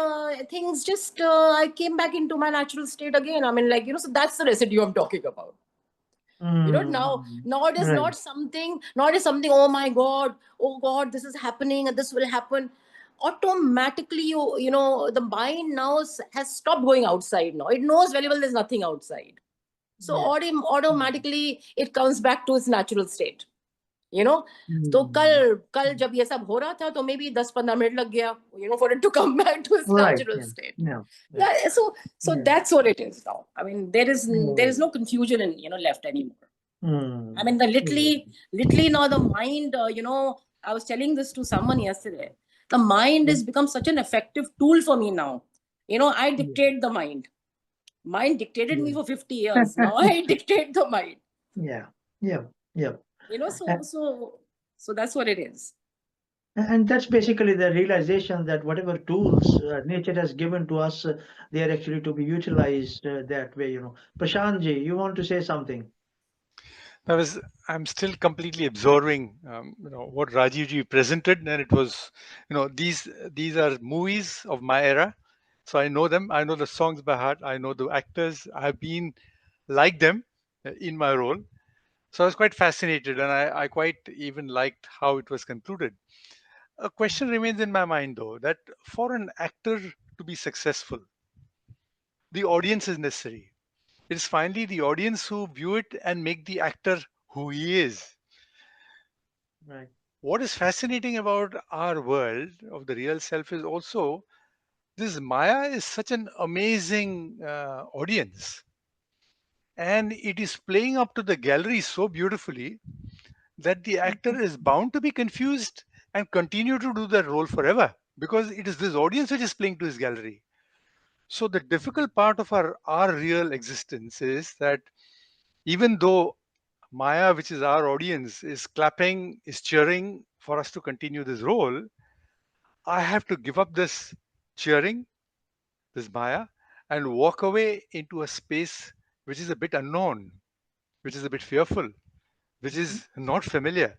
things just, I came back into my natural state again. I mean, like, so that's the residue I'm talking about. Now, Mm, it is right. not something, oh my God, oh God, this is happening and this will happen. Automatically, the mind now has stopped going outside now. It knows very well there's nothing outside. So Yeah. Mm, automatically it comes back to its natural state. you know तो mm, कल कल जब ये सब हो रहा था तो maybe 10-15 मिनट लग गया, for it to come back to its right. natural Yeah. state. Yeah. Yeah. Yeah, so Yeah. that's what it is now. I mean, there is Mm, no confusion in, left anymore. I mm, mean, the yeah. literally now the mind, I was telling this to someone yesterday. The mind Yeah. has become such an effective tool for me now. I Yeah. dictate the mind. Mind dictated me Yeah. for 50 years. Now I dictate the mind. Yeah. Yeah. Yeah. So so that's what it is. And that's basically the realization that whatever tools nature has given to us, they are actually to be utilized that way. Prashantji, you want to say something? I was, I'm still completely absorbing, what Rajiv ji presented, and it was, these are movies of my era, so I know them. I know the songs by heart. I know the actors. I've been like them in my role, So I was quite fascinated, and I quite even liked how it was concluded. A question remains in my mind, though, that for an actor to be successful, the audience is necessary. It is finally the audience who view it and make the actor who he is. Right. What is fascinating about our world of the real self is also this Maya is such an amazing audience, and it is playing up to the gallery so beautifully that the actor is bound to be confused and continue to do that role forever, because it is this audience which is playing to his gallery. So the difficult part of our real existence is that even though Maya, which is our audience, is clapping, is cheering for us to continue this role, I have to give up this cheering, this Maya, and walk away into a space which is a bit unknown, which is a bit fearful, which is not familiar.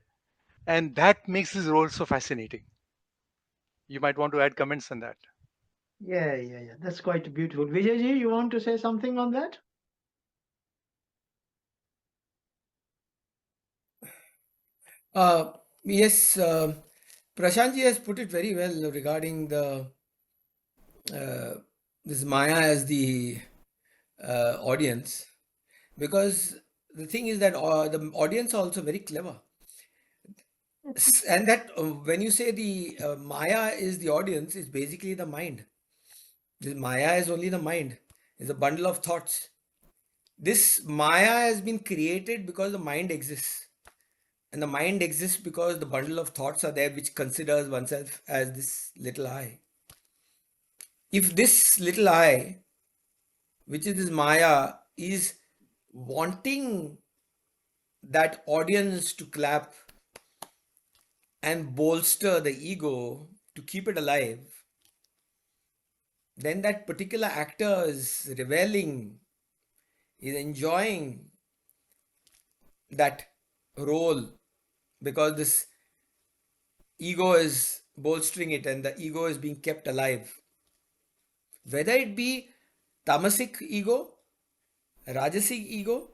And that makes this role so fascinating. You might want to add comments on that. Yeah. That's quite beautiful. Vijayji, you want to say something on that? Yes, Prashantji has put it very well regarding the this Maya as the audience, because the thing is that the audience are also very clever. And that when you say the Maya is the audience, it's basically the mind. This Maya is only the mind, it's a bundle of thoughts. This Maya has been created because the mind exists. And the mind exists because the bundle of thoughts are there, which considers oneself as this little I. If this little I, which is this Maya, is wanting that audience to clap and bolster the ego to keep it alive, then that particular actor is reveling, is enjoying that role, because this ego is bolstering it and the ego is being kept alive. Whether it be tamasic ego, rajasic ego,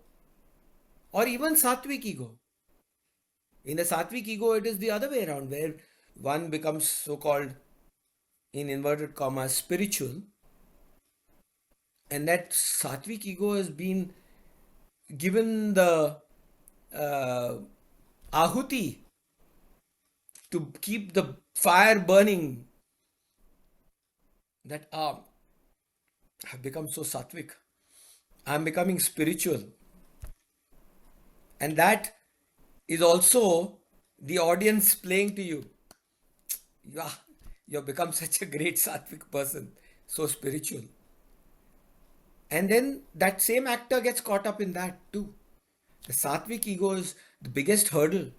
or even sattvic ego. In the sattvic ego, it is the other way around, where one becomes so called, in inverted commas, spiritual, and that sattvic ego has been given the ahuti to keep the fire burning, that I've become so sattvic, I'm becoming spiritual. And that is also the audience playing to you. Yeah, you've become such a great sattvic person, so spiritual. And then that same actor gets caught up in that too. The sattvic ego is the biggest hurdle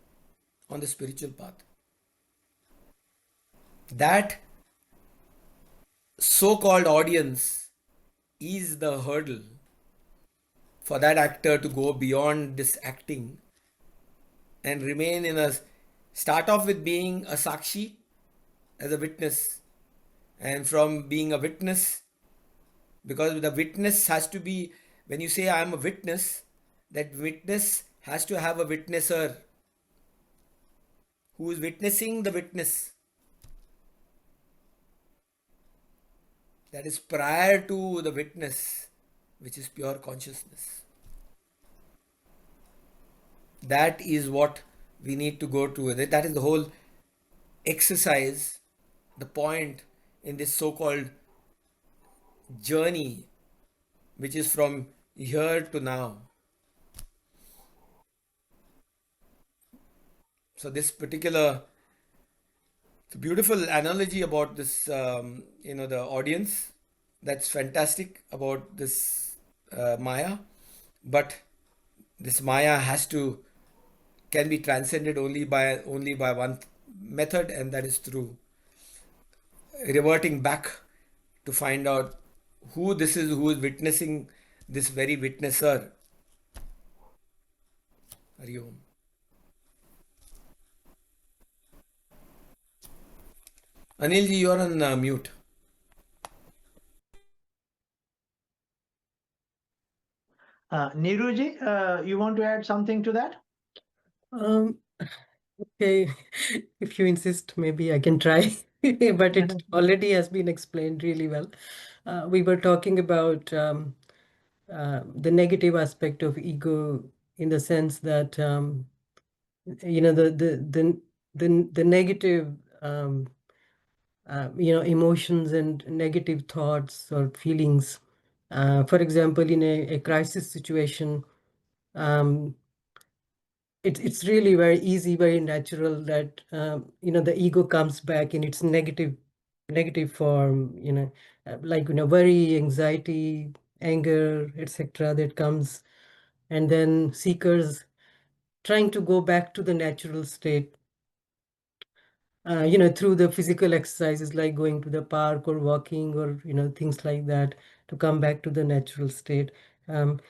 on the spiritual path. That so called audience is the hurdle for that actor to go beyond this acting and remain in a, start off with being a sakshi, as a witness, and from being a witness, because the witness has to be, when you say I am a witness, that witness has to have a witnesser who is witnessing the witness. That is prior to the witness, which is pure consciousness. That is what we need to go to. That is the whole exercise, the point in this so called journey, which is from here to now. So, this particular beautiful analogy about this, the audience, that's fantastic about this Maya. But this Maya can be transcended only by one method, and that is through reverting back to find out who this is, who is witnessing this very witnesser. Hari Om. Anilji, you're on mute. Neeruji, you want to add something to that? Um, okay, if you insist, maybe I can try, but it already has been explained really well. We were talking about the negative aspect of ego in the sense that the negative emotions and negative thoughts or feelings. For example, in a crisis situation, um, it's really very easy, very natural that the ego comes back in its negative form, like worry, anxiety, anger, etc. that comes, and then seekers trying to go back to the natural state, through the physical exercises like going to the park or walking or things like that to come back to the natural state. Um,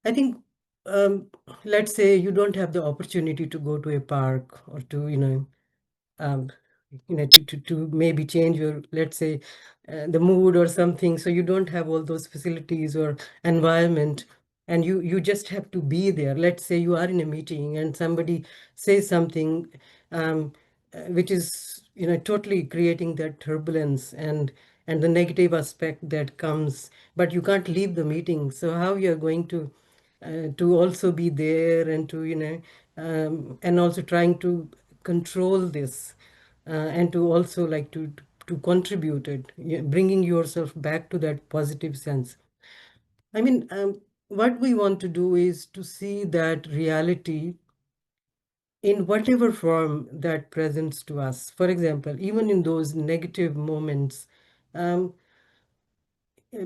I think, um, let's say you don't have the opportunity to go to a park or to, um, to maybe change your, let's say, the mood or something. So you don't have all those facilities or environment, and you just have to be there. Let's say you are in a meeting and somebody says something, um, which is, totally creating that turbulence and the negative aspect that comes, but you can't leave the meeting. So how you're going to also be there and to and also trying to control this, and to also like to contribute it, bringing yourself back to that positive sense. I mean, what we want to do is to see that reality in whatever form that presents to us. For example, even in those negative moments, um, uh,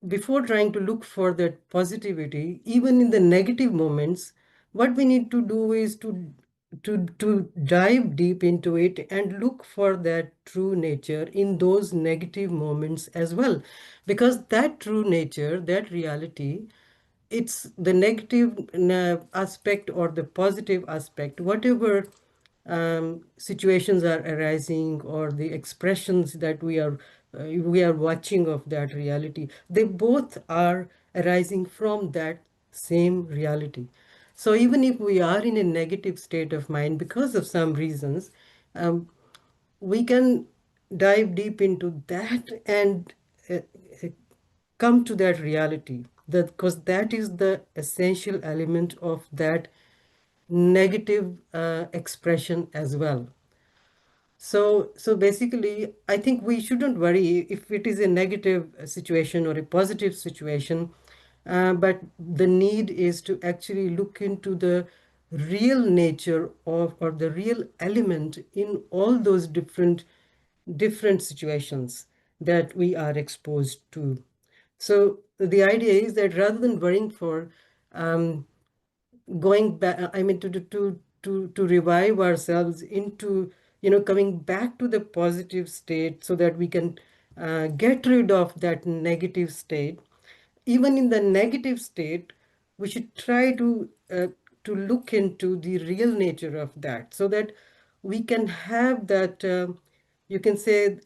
before trying to look for that positivity, even in the negative moments, what we need to do is to dive deep into it and look for that true nature in those negative moments as well, because that true nature, that reality, it's the negative aspect or the positive aspect, whatever situations are arising or the expressions that we are watching of that reality, they both are arising from that same reality. So even if we are in a negative state of mind because of some reasons, um, we can dive deep into that and uh, uh, come to that reality, that because that is the essential element of that negative expression as well. So basically, I think we shouldn't worry if it is a negative situation or a positive situation, but the need is to actually look into the real nature of or the real element in all those different situations that we are exposed to. So the idea is that rather than worrying for um, going back, I mean, to revive ourselves into, coming back to the positive state so that we can get rid of that negative state. Even in the negative state, we should try to look into the real nature of that so that we can have that, you can say,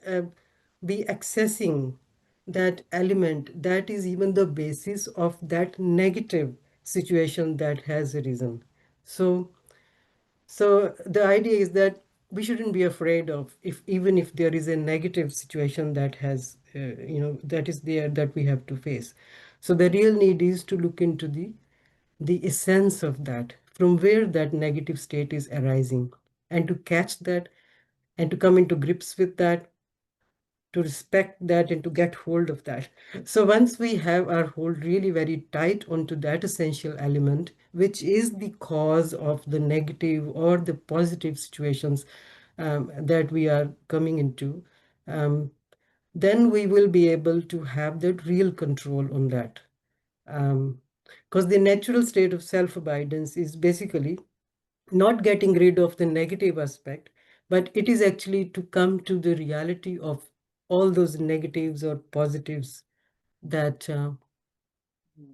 be accessing that element that is even the basis of that negative situation that has arisen. So the idea is that we shouldn't be afraid of, if even if there is a negative situation that has that is there that we have to face. So the real need is to look into the essence of that, from where that negative state is arising, and to catch that and to come into grips with that, to respect that and to get hold of that. So once we have our hold really very tight onto that essential element, which is the cause of the negative or the positive situations that we are coming into, um, then we will be able to have that real control on that. Because the natural state of self-abidance is basically not getting rid of the negative aspect, but it is actually to come to the reality of all those negatives or positives that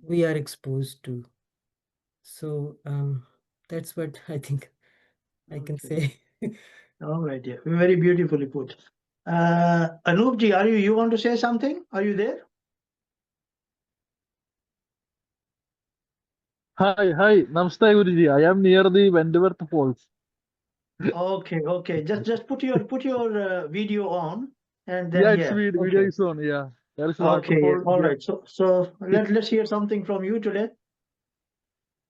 we are exposed to. So that's what I think I can Okay. say. All right. Yeah. Very beautifully put. Anoopji, you want to say something? Are you there? Hi, Namaste Guruji. I am near the Wentworth Falls. Okay. Just put your video on, and then Yeah, it's yeah. video Okay. is on. Yeah, there is Okay. waterfall. All Yeah, right. So let's hear something from you today.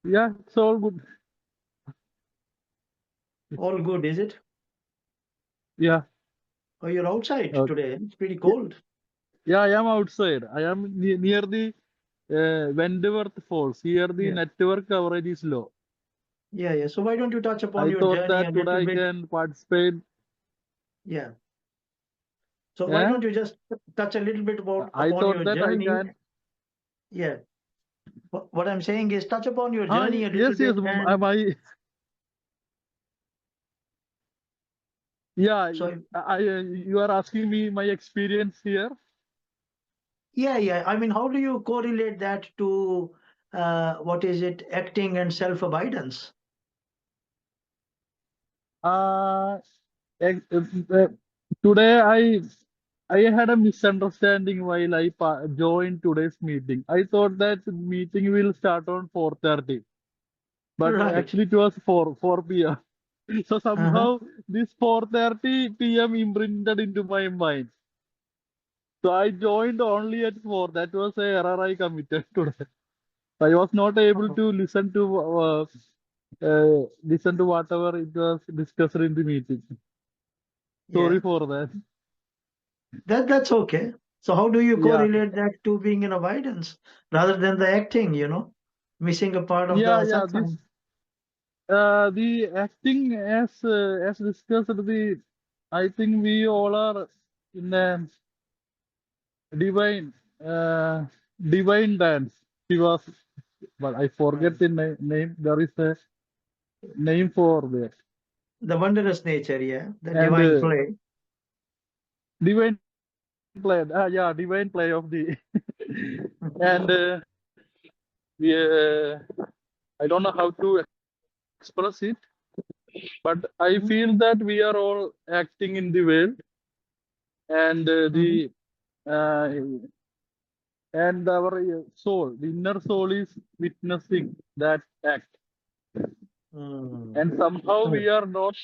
yeah, it's all good. All good, is it? Yeah, Oh, you're outside today. It's pretty yeah, cold. yeah. I am outside. I am near the Wentworth Falls. Here the Yeah. network coverage is low. Yeah. So why don't you touch upon I your thought journey a that little today I bit? can participate. Yeah. So why Eh? don't you just touch a little bit I upon thought your that I journey? can. Yeah. What I'm saying is touch upon your journey a little Yes, yes. bit, and Yeah, so you are asking me my experience here. yeah. I mean, how do you correlate that to what is it, acting and self-abidance? Uh, ex- uh, Today I had a misunderstanding while I joined today's meeting. I thought that meeting will start on 4:30, but Right. actually it was 4 p.m. So Uh-huh. somehow this 4:30 p.m. imprinted into my mind. So I joined only at 4. That was a error I committed today. I was not able Oh, to listen to whatever it was discussed in the meeting. yeah. Sorry for that. That's okay. So how do you Yeah, correlate that to being in avoidance rather than the acting, missing a part of the yeah. satsang? The acting as discussed. I think we all are in a divine uh, divine dance. She was, but I forget Right. the name. There is a name for that. The wondrous nature, yeah, the And divine play. divine play. Yeah, divine play of the. And we, I don't know how to express it, but I Mhm, feel that we are all acting in the world, and mhm, the uh, and our soul, the inner soul, is witnessing that act, mm. and somehow we Correct. are not.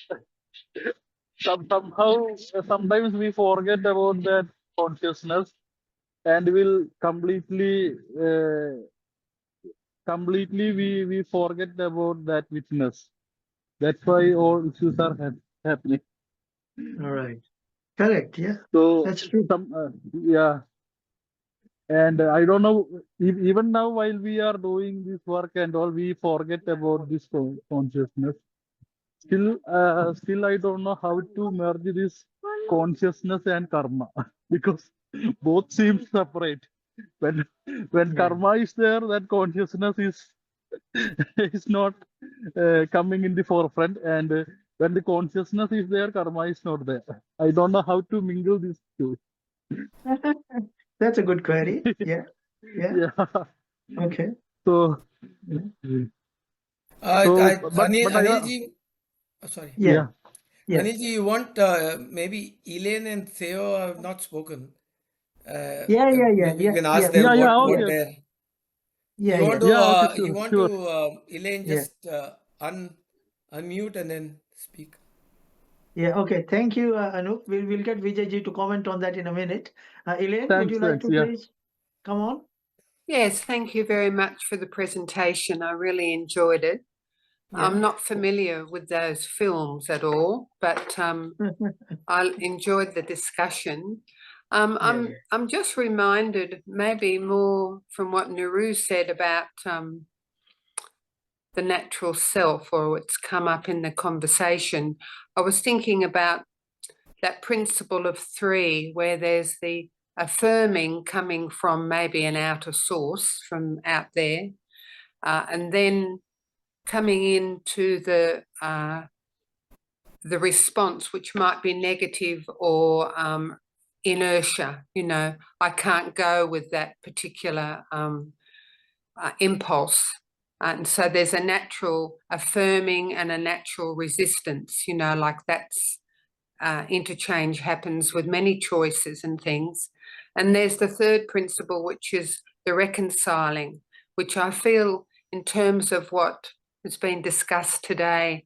Somehow, sometimes we forget about that consciousness, and will completely we forget about that witness. That's why Mhm. all issues are happening. All right. Correct. Yeah, So that's true. yeah, and I don't know, even now while we are doing this work and all, we forget about this consciousness. Still I don't know how to merge this consciousness and karma because both seem separate. When when Yeah. karma is there, that consciousness is is not coming in the forefront, and when the consciousness is there, karma is not there. I don't know how to mingle these two. That's a good query. Yeah. Yeah. Yeah. Okay. So, Yeah. but I Anilji, sorry. Yeah. yeah, Yeah. Anilji, you want maybe Elaine and Theo have not spoken. Maybe you can Yeah. ask them yeah. what Yeah. Okay, okay. their. Yeah. Yeah. Yeah, okay, You sure, want sure. to Elaine Yeah. just unmute and then speak. Yeah. Okay. Thank you, Anup. We'll get Vijayji to comment on that in a minute. Elaine, would you like Thanks. to Yeah, please come on? Yes, thank you very much for the presentation. I really enjoyed it. Yeah. I'm not familiar with those films at all, but I enjoyed the discussion. Yeah. I'm just reminded, maybe more from what Naru said about the natural self, or it's come up in the conversation. I was thinking about that principle of 3, where there's the affirming coming from maybe an outer source from out there, and then coming into the response, which might be negative or inertia. I can't go with that particular impulse. And so there's a natural affirming and a natural resistance, like that's interchange happens with many choices and things. And there's the third principle, which is the reconciling, which I feel in terms of what has been discussed today,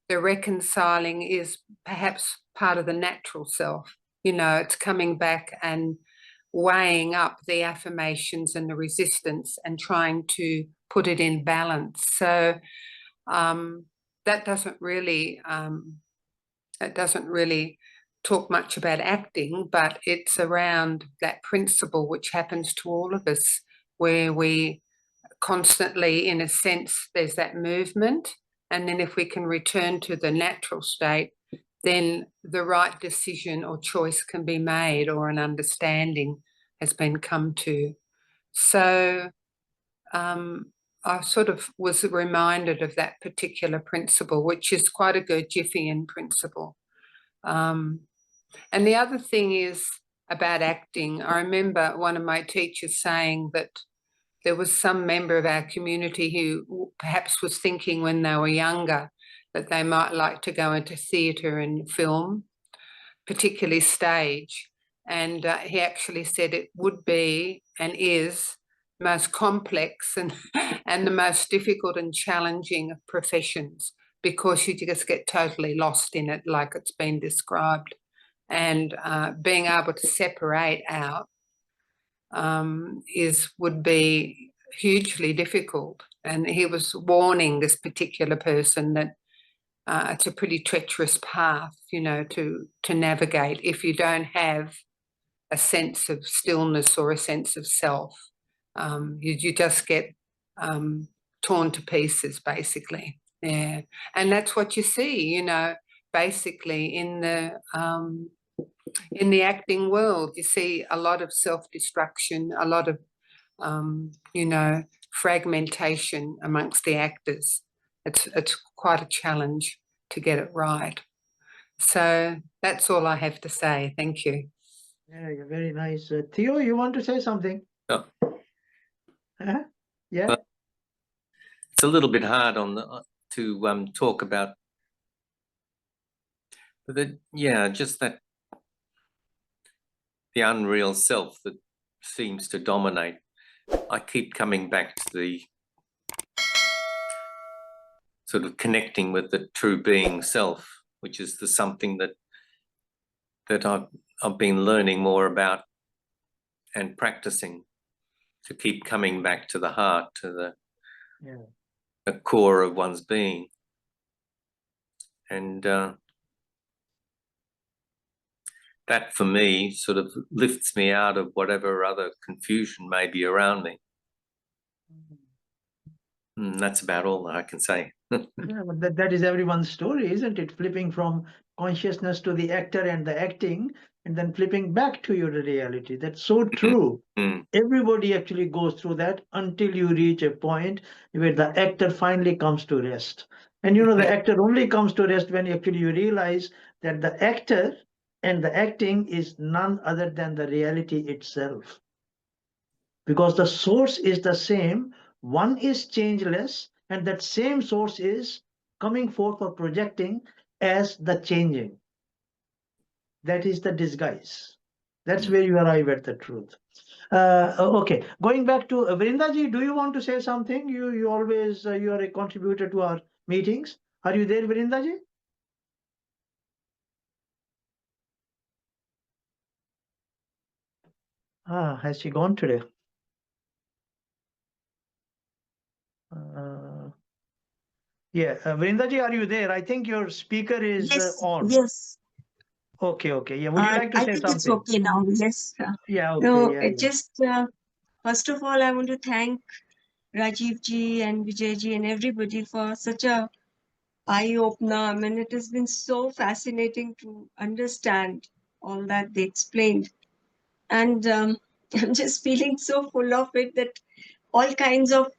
the reconciling is perhaps part of the natural self. You know, it's coming back and weighing up the affirmations and the resistance and trying to put it in balance. So that doesn't really talk much about acting, but it's around that principle which happens to all of us, where we constantly, in a sense, there's that movement, and then if we can return to the natural state, then the right decision or choice can be made, or an understanding has been come to. So I sort of was reminded of that particular principle, which is quite a Gurdjieffian principle. And the other thing is about acting. I remember one of my teachers saying that there was some member of our community who perhaps was thinking when they were younger that they might like to go into theatre and film, particularly stage. And he actually said it would be and is most complex and, and the most difficult and challenging of professions, because you just get totally lost in it, like it's been described. And being able to separate out would be hugely difficult. And he was warning this particular person that it's a pretty treacherous path, you know, to navigate if you don't have a sense of stillness or a sense of self. You just get torn to pieces, basically. Yeah, and that's what you see, you know, basically in the acting world. You see a lot of self-destruction, a lot of you know, fragmentation amongst the actors. It's quite a challenge to get it right. So that's all I have to say. Thank you. Yeah, very nice. Theo, you want to say something? Yeah. Yeah. Well, it's a little bit hard on the, to talk about, but just that the unreal self that seems to dominate. I keep coming back to the sort of connecting with the true being self, which is the something that I've been learning more about and practicing, to keep coming back to the heart, to the core of one's being. And that for me sort of lifts me out of whatever other confusion may be around me. And that's about all that I can say. Yeah, but that is everyone's story, isn't it? Flipping from consciousness to the actor and the acting, and then flipping back to your reality. That's so true. Everybody actually goes through that until you reach a point where the actor finally comes to rest. And you know, the actor only comes to rest when actually you realize that the actor and the acting is none other than the reality itself. Because the source is the same, one is changeless, and that same source is coming forth or projecting as the changing. That is the disguise. That's where you arrive at the truth. Okay, going back to Vrindaji, do you want to say something? You always you are a contributor to our meetings. Are you there, Vrindaji? Has she gone today? Yeah, Vrindaji, are you there? I think your speaker is on. Yes. Okay. Yeah. Would you like to I say think something? it's okay now. Yes. Yeah. Okay. No, Yeah. it just first of all, I want to thank Rajeev ji and Vijay ji and everybody for such a eye opener. I mean, it has been so fascinating to understand all that they explained, and I'm just feeling so full of it that all kinds of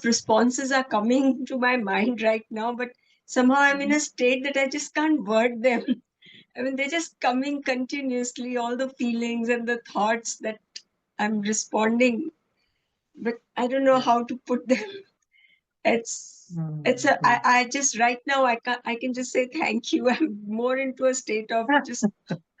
responses are coming to my mind right now, but somehow I'm in a state that I just can't word them. I mean, they're just coming continuously, all the feelings and the thoughts that I'm responding, but I don't know how to put them. I just right now I can just say thank you. I'm more into a state of just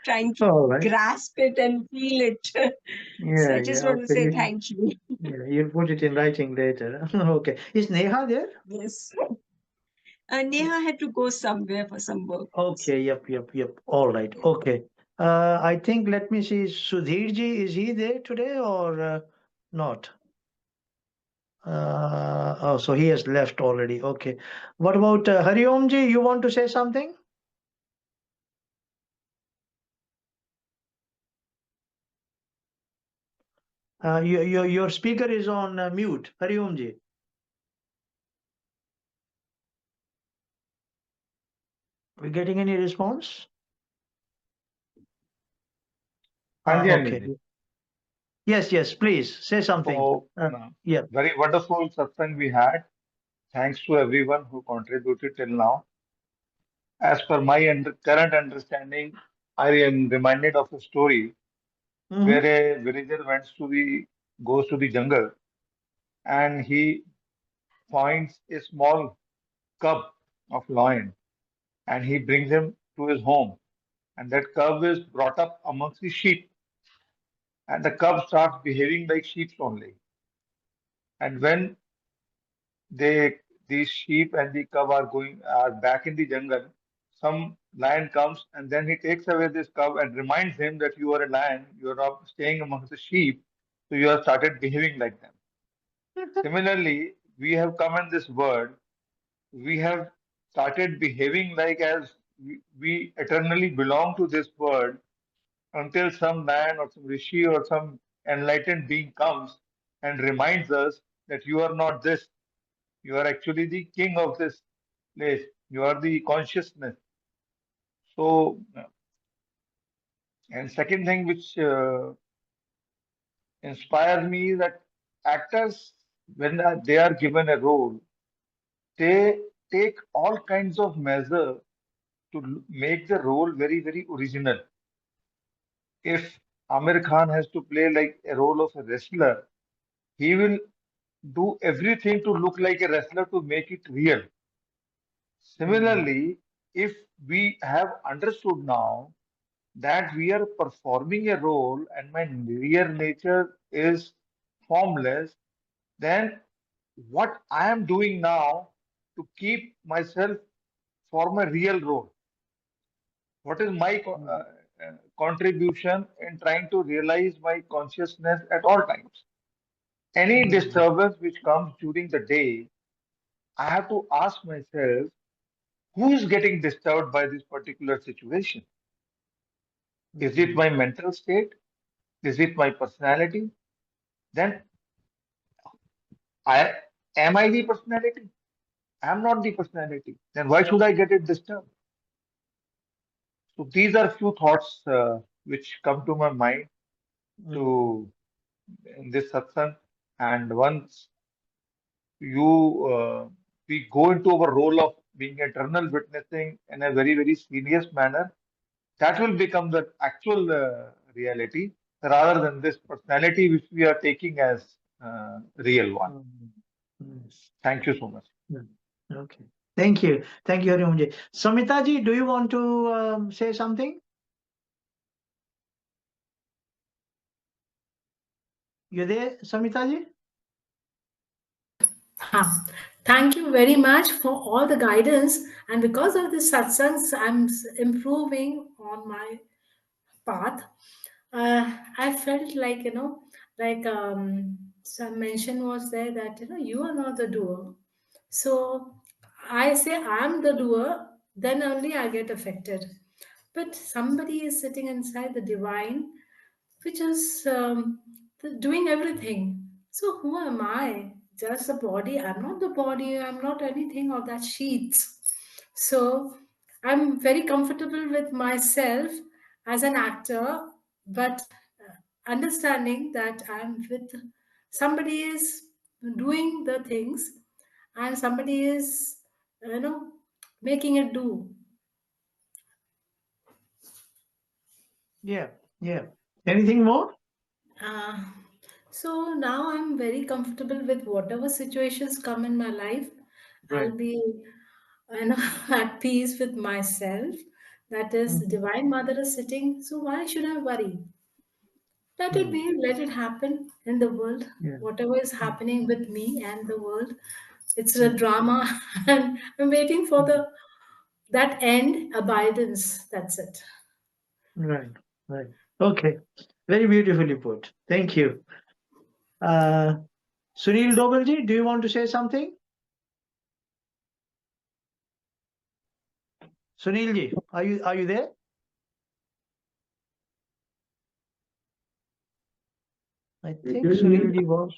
trying to All right. grasp it and feel it. So Yeah, I just yeah. want to Okay. say thank you. Yeah, you'll put it in writing later. Okay. Is Neha there? Yes. Neha had to go somewhere for some work. Okay. Yep. All right. Okay. I think, let me see. Sudhirji, is he there today or not? Oh, so he has left already. Okay. What about Hariomji? You want to say something? Your speaker is on mute. Hariomji. We getting any response? हाँ जी Anil Okay. Ji Yes, please say something. so Yeah. very wonderful satsang we had. Thanks to everyone who contributed till now. As per my current understanding, I am reminded of a story where Mm-hmm. a villager goes to the jungle and he finds a small cub of lion and he brings him to his home. And that cub is brought up amongst the sheep, and the cub starts behaving like sheep only. And when they these sheep and the cub are back in the jungle, some lion comes and then he takes away this cub and reminds him that you are a lion, you are not staying amongst the sheep, so you have started behaving like them. Similarly, we have come in this world, we have started behaving like as we eternally belong to this world until some man or some rishi or some enlightened being comes and reminds us that you are not this, you are actually the king of this place. You are the consciousness. So, and second thing which inspires me is that actors, when they are given a role, they take all kinds of measure to make the role very, very original. If Amir Khan has to play like a role of a wrestler, he will do everything to look like a wrestler to make it real. Similarly, if we have understood now that we are performing a role and my real nature is formless, then what I am doing now to keep myself for my real role? What is my contribution in trying to realize my consciousness at all times? Any disturbance which comes during the day, I have to ask myself, who is getting disturbed by this particular situation? Is it my mental state? Is it my personality? Then I am I the personality? I am not the personality. Then why should I get it disturbed? So these are few thoughts which come to my mind to in this satsang. And once we go into our role of being eternal witnessing in a very very serious manner, that will become the actual reality rather than this personality which we are taking as real one. Thank you so much. Okay. Thank you, Hariomji. Samitaji, do you want to say something? You there, Samitaji? Thank you very much for all the guidance. And because of this satsangs, improving on my path. I felt like, like some mention was there that, you are not the doer. So I say I'm the doer, then only I get affected. But somebody is sitting inside the divine, which is doing everything. So who am I? Just a body. I'm not the body. I'm not anything of that sheets. So I'm very comfortable with myself as an actor, but understanding that I'm with somebody is doing the things and somebody is, making it do. Yeah. Anything more? Uh, so now I'm very comfortable with whatever situations come in my life. Right. I'll be, at peace with myself. That is, Mhm. Divine Mother is sitting, so why should I worry? Let it be, let it happen in the world. Yeah. Whatever is happening with me and the world, it's a Mm. drama, and I'm waiting for Mm. that end, abidance. That's it. Right. Right. Okay. Very beautifully put. Thank you. Sunil Dobelji, do you want to say something? Sunilji, are you there? I think Sunilji was.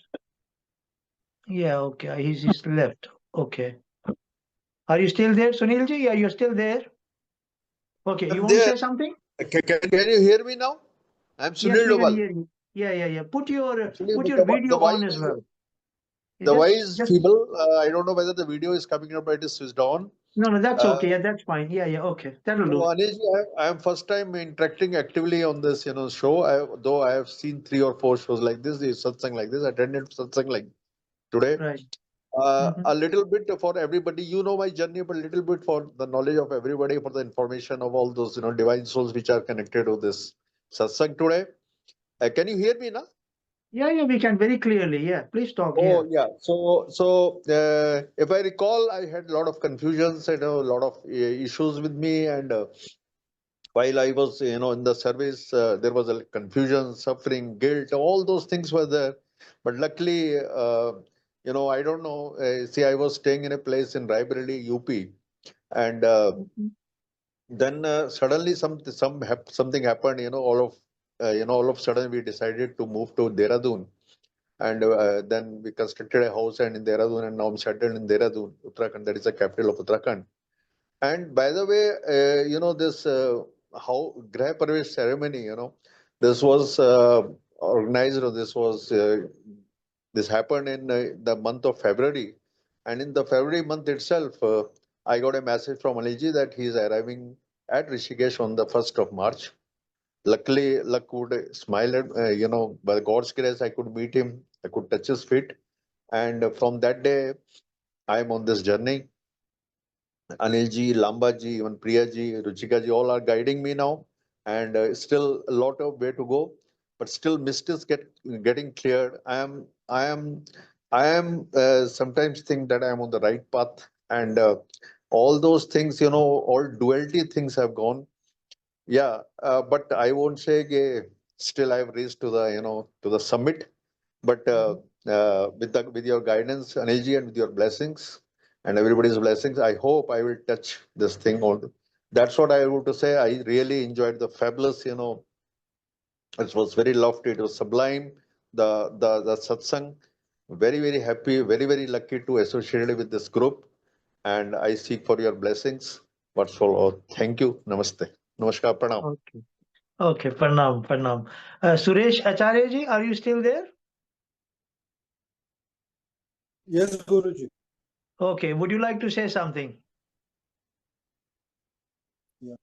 Yeah, okay. He's left. Okay. Are you still there, Sunilji? Yeah, you're still there. Okay, you I'm want to there. say something? Can you hear me now? I'm Yes, Sunil we can Doval. hear you. Yeah. Put your Actually, video on as well. the Just voice just feeble. I don't know whether the video is coming up, but it is switched on. no, that's Uh, okay. Yeah, that's fine. Yeah, okay. That'll so do. Anish, I am first time interacting actively on this, show. Though I have seen 3 or 4 shows like this, satsang like this, attended satsang like today. Right. A little bit for everybody, my journey, but a little bit for the knowledge of everybody, for the information of all those, divine souls which are connected to this satsang today. Can you hear me now? Yeah, we can very clearly. Yeah, please talk. Oh, Yeah. yeah. So if I recall, I had a lot of confusions and a lot of issues with me. And while I was, in the service, there was a confusion, suffering, guilt, all those things were there. But luckily, I don't know. See, I was staying in a place in Raebareli, UP, and then suddenly something happened. All of a sudden we decided to move to Dehradun. And then we constructed a house and in Dehradun, and now I'm settled in Dehradun, Uttarakhand. That is the capital of Uttarakhand. And by the way, this how Grah Pravesh ceremony, this was organized, or this happened in the month of February. And in the February month itself, I got a message from Aliji that he is arriving at Rishikesh on the 1st of March. Luckily, luck would smile at, by God's grace, I could meet him, I could touch his feet. And from that day, I am on this journey. Anilji, Lambaji, even Priyaji, Ruchikaji, all are guiding me now. And still a lot of way to go, but still mysteries getting cleared. I am sometimes think that I am on the right path. And all those things, all duality things have gone. Yeah, but I won't say still I've reached to the summit. But with your guidance, Anilji, and with your blessings and everybody's blessings, I hope I will touch this thing. That's what I want to say. I really enjoyed the fabulous. It was very lofty. It was sublime. The satsang. Very happy. Very lucky to associate with this group. And I seek for your blessings. What's all? Thank you. Namaste. Namaskar. Pranam. Okay. Okay. Pranam. Suresh Acharya ji, are you still there? Yes, Guruji. Okay. Would you like to say something? Yeah.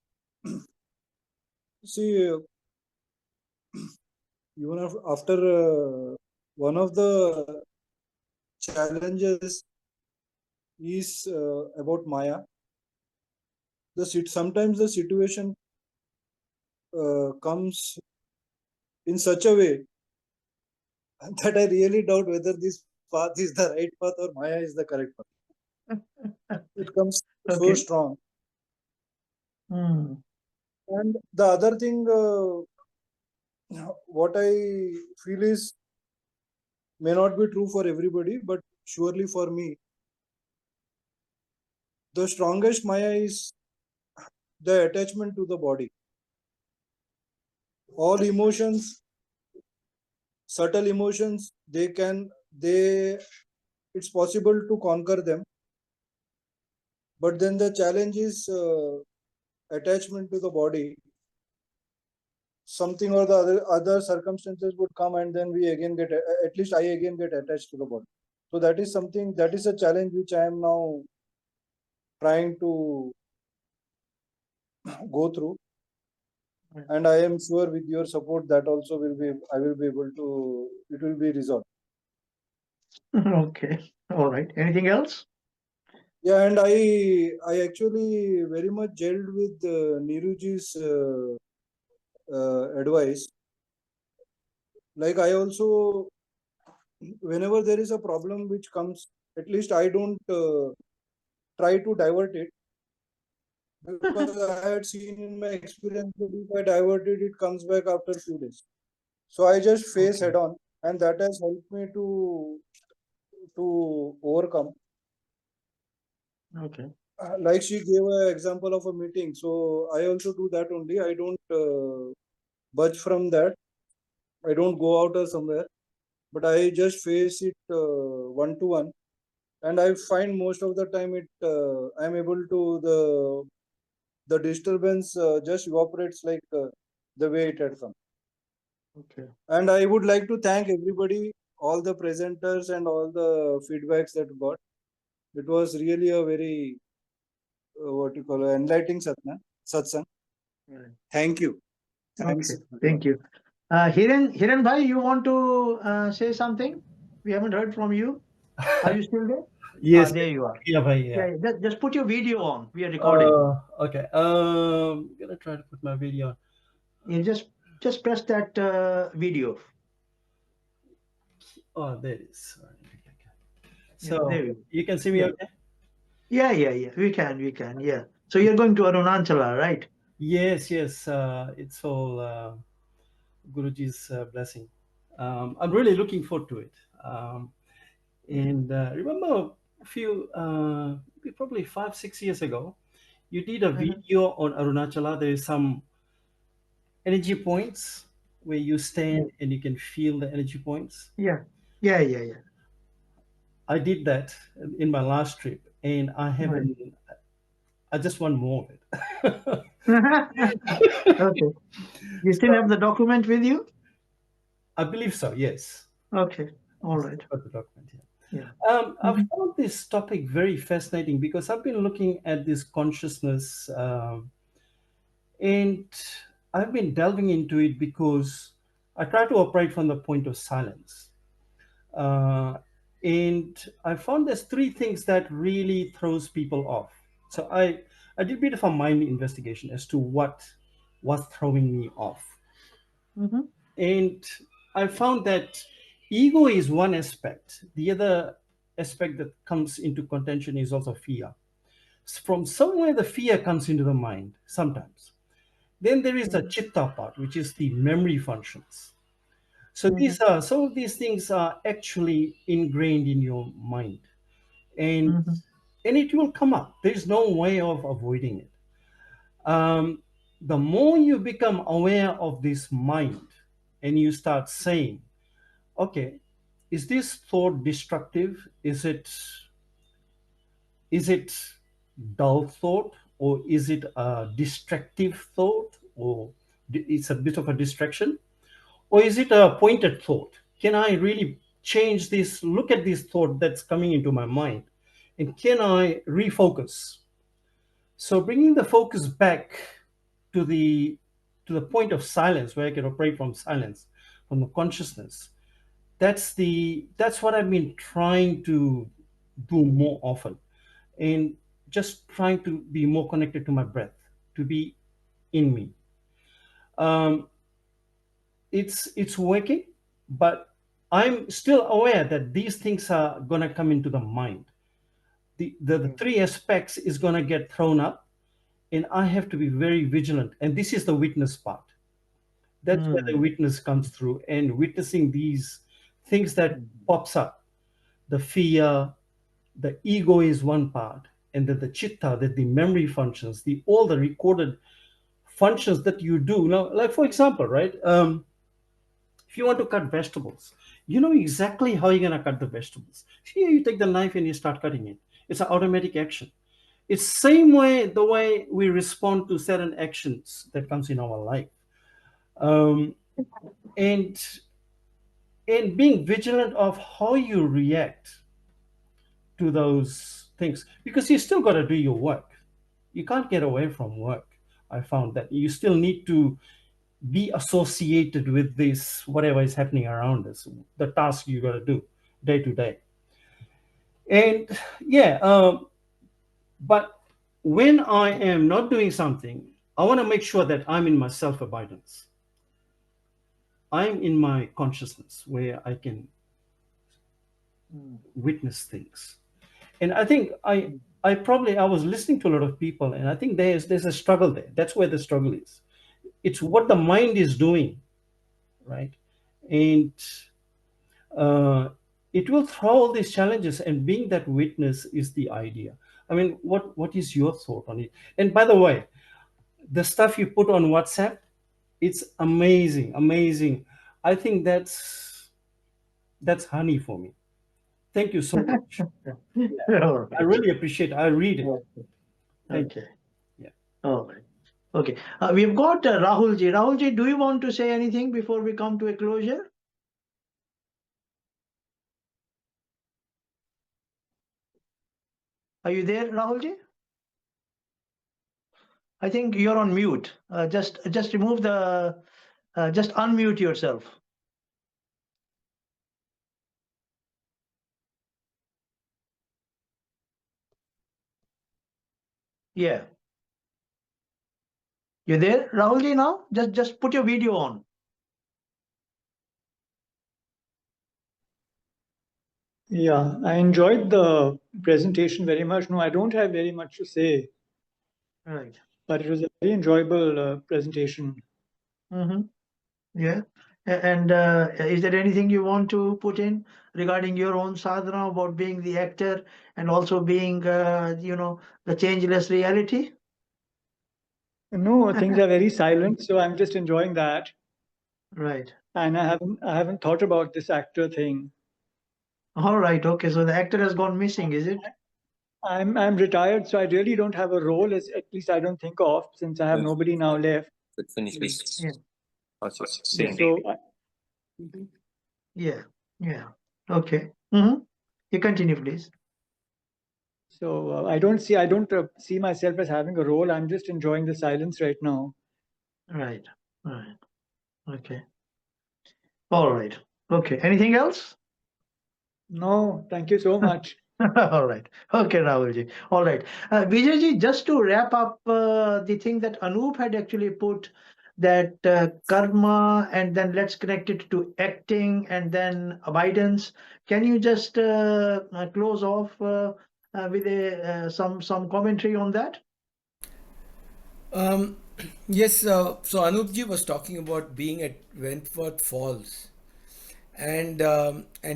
See, even after one of the challenges is about Maya. Sometimes the situation comes in such a way that I really doubt whether this path is the right path or Maya is the correct path. It comes so Okay. strong. Hmm. And the other thing, what I feel is may not be true for everybody, but surely for me, the strongest Maya is the attachment to the body. All emotions, subtle emotions, it's possible to conquer them. But then the challenge is attachment to the body. Something or the other circumstances would come, and then we again at least I again get attached to the body. So that is a challenge which I am now trying to go through. And I am sure with your support that also I will be able to, it will be resolved. Okay. All right. Anything else? Yeah, and I actually very much gelled with Neeruji's advice. Like I also, whenever there is a problem which comes, at least I don't try to divert it, because I had seen in my experience that if I divert it, it comes back after a few days. So I just face head on, and that has helped me to overcome. Okay. Like she gave an example of a meeting, so I also do that only. I don't budge from that. I don't go out or somewhere, but I just face it one to one, and I find most of the time I'm able to the disturbance just evaporates like the way it had come. Okay. And I would like to thank everybody, all the presenters and all the feedbacks that got. It was really a very what you call enlightening satsang. Right. Thank you. Thanks. Okay. Thank you. Hiren bhai, you want to say something? We haven't heard from you. Are you still there? Yes, There you are. yeah, bhai, yeah. Yeah, just put your video on. We are recording. Okay. Gonna try to put my video on. You just press that video. Oh, there it is. All right, okay. Yeah, So there you go. you can see me, Yeah. okay? Yeah. We can. Yeah. So you're going to Arunachalam, right? Yes. It's all Guruji's blessing. I'm really looking forward to it. And remember a few, probably 5, 6 years ago, you did a video on Arunachala. There is some energy points where you stand and you can feel the energy points. Yeah. I did that in my last trip, and I haven't. I just want more of it. Okay. You still have the document with you? I believe so. Yes. Okay. All right. Got the document here. Yeah. I found this topic very fascinating because I've been looking at this consciousness, and I've been delving into it because I try to operate from the point of silence. And I found there's three things that really throws people off. So I did a bit of a mind investigation as to what was throwing me off. And I found that ego is one aspect. The other aspect that comes into contention is also fear. From somewhere, the fear comes into the mind sometimes. Then there is the chitta part, which is the memory functions. So these are some of these things are actually ingrained in your mind, and it will come up. There's no way of avoiding it. The more you become aware of this mind, and you start saying, "Okay, is this thought destructive? Is it dull thought, or is it a distractive thought, or it's a bit of a distraction? Or is it a pointed thought? Can I really change this? Look at this thought that's coming into my mind, and can I refocus?" So bringing the focus back to the point of silence, where I can operate from silence, from the consciousness. That's what I've been trying to do more often, and just trying to be more connected to my breath, to be in me. It's working, but I'm still aware that these things are gonna come into the mind. The three aspects is gonna get thrown up, and I have to be very vigilant. And this is the witness part. That's where the witness comes through, and witnessing these things that pops up. The fear, the ego is one part, and then the chitta, that the memory functions, all the recorded functions that you do. Now, like for example, right? If you want to cut vegetables, you know exactly how you're going to cut the vegetables. Here, you take the knife and you start cutting it. It's an automatic action. It's same way the way we respond to certain actions that comes in our life, and being vigilant of how you react to those things, because you still got to do your work. You can't get away from work. I found that you still need to be associated with this, whatever is happening around us, the task you got to do day to day. And yeah, But when I am not doing something, I want to make sure that I'm in my self-abidance. I'm in my consciousness where I can witness things. And I think I was listening to a lot of people, and I think there's a struggle there. That's where the struggle is. It's what the mind is doing, right? And it will throw all these challenges, and being that witness is the idea. I mean, what is your thought on it? And by the way, the stuff you put on WhatsApp, it's amazing, amazing. I think that's honey for me. Thank you so much. All right. I really appreciate it. I read it. Okay. Yeah. All right. Okay. We've got Rahulji. Rahulji, do you want to say anything before we come to a closure? Are you there, Rahulji? I think you're on mute. Just remove the, just unmute yourself. Yeah. You there, Rahulji, now? Just put your video on. Yeah, I enjoyed the presentation very much. No, I don't have very much to say. Right. But it was a very enjoyable presentation. Mm-hmm. Yeah. And is there anything you want to put in regarding your own sadhana about being the actor and also being, the changeless reality? No, things are very silent, so I'm just enjoying that. Right. And I haven't thought about this actor thing. All right. Okay. So the actor has gone missing, is it? I'm retired, so I really don't have a role, at least I don't think of, since I have nobody now left. Yeah. So Yeah. Yeah. Okay. Mm-hmm. You continue, please. So I don't see myself as having a role. I'm just enjoying the silence right now. Right. Right. Okay. All right. Okay. Anything else? No, thank you so much. All right. Okay, Rahulji. All right. Vijayji, just to wrap up the thing that Anup had actually put, that karma, and then let's connect it to acting and then abidance. Can you just close off with some commentary on that? Yes, so Anupji was talking about being at Wentworth Falls, and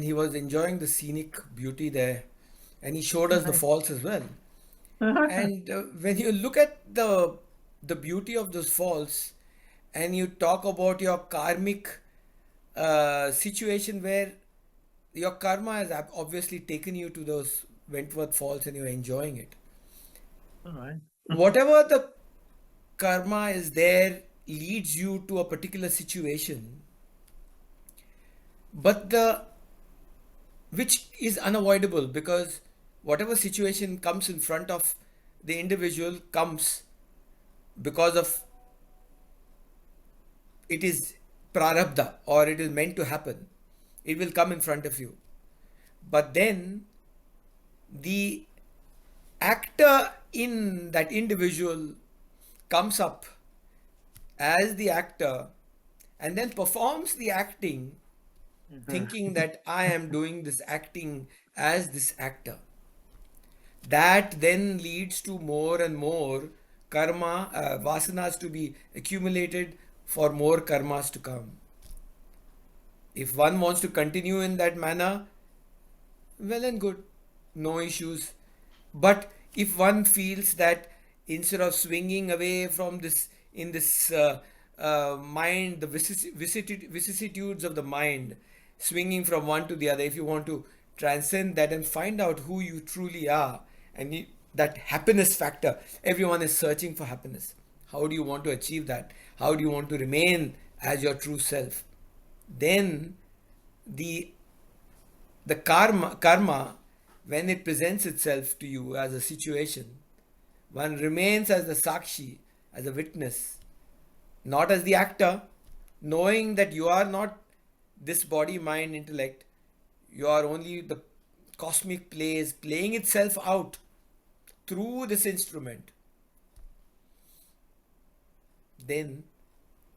he was enjoying the scenic beauty there, and he showed us the falls as well. And when you look at the beauty of those falls, and you talk about your karmic situation where your karma has obviously taken you to those Wentworth Falls and you're enjoying it. All right. Whatever the karma is there leads you to a particular situation, but which is unavoidable, because whatever situation comes in front of the individual comes because of it is prarabdha, or it is meant to happen. It will come in front of you, but then the actor in that individual comes up as the actor and then performs the acting, thinking that I am doing this acting as this actor. That then leads to more and more karma, vasanas to be accumulated for more karmas to come. If one wants to continue in that manner, well and good, no issues. But if one feels that instead of swinging away from this in this mind, the vicissitudes of the mind, swinging from one to the other, if you want to transcend that and find out who you truly are, and that happiness factor, everyone is searching for happiness. How do you want to achieve that? How do you want to remain as your true self? Then the karma, when it presents itself to you as a situation, one remains as the sakshi, as a witness, not as the actor, knowing that you are not this body, mind, intellect. You are only the cosmic plays playing itself out through this instrument, then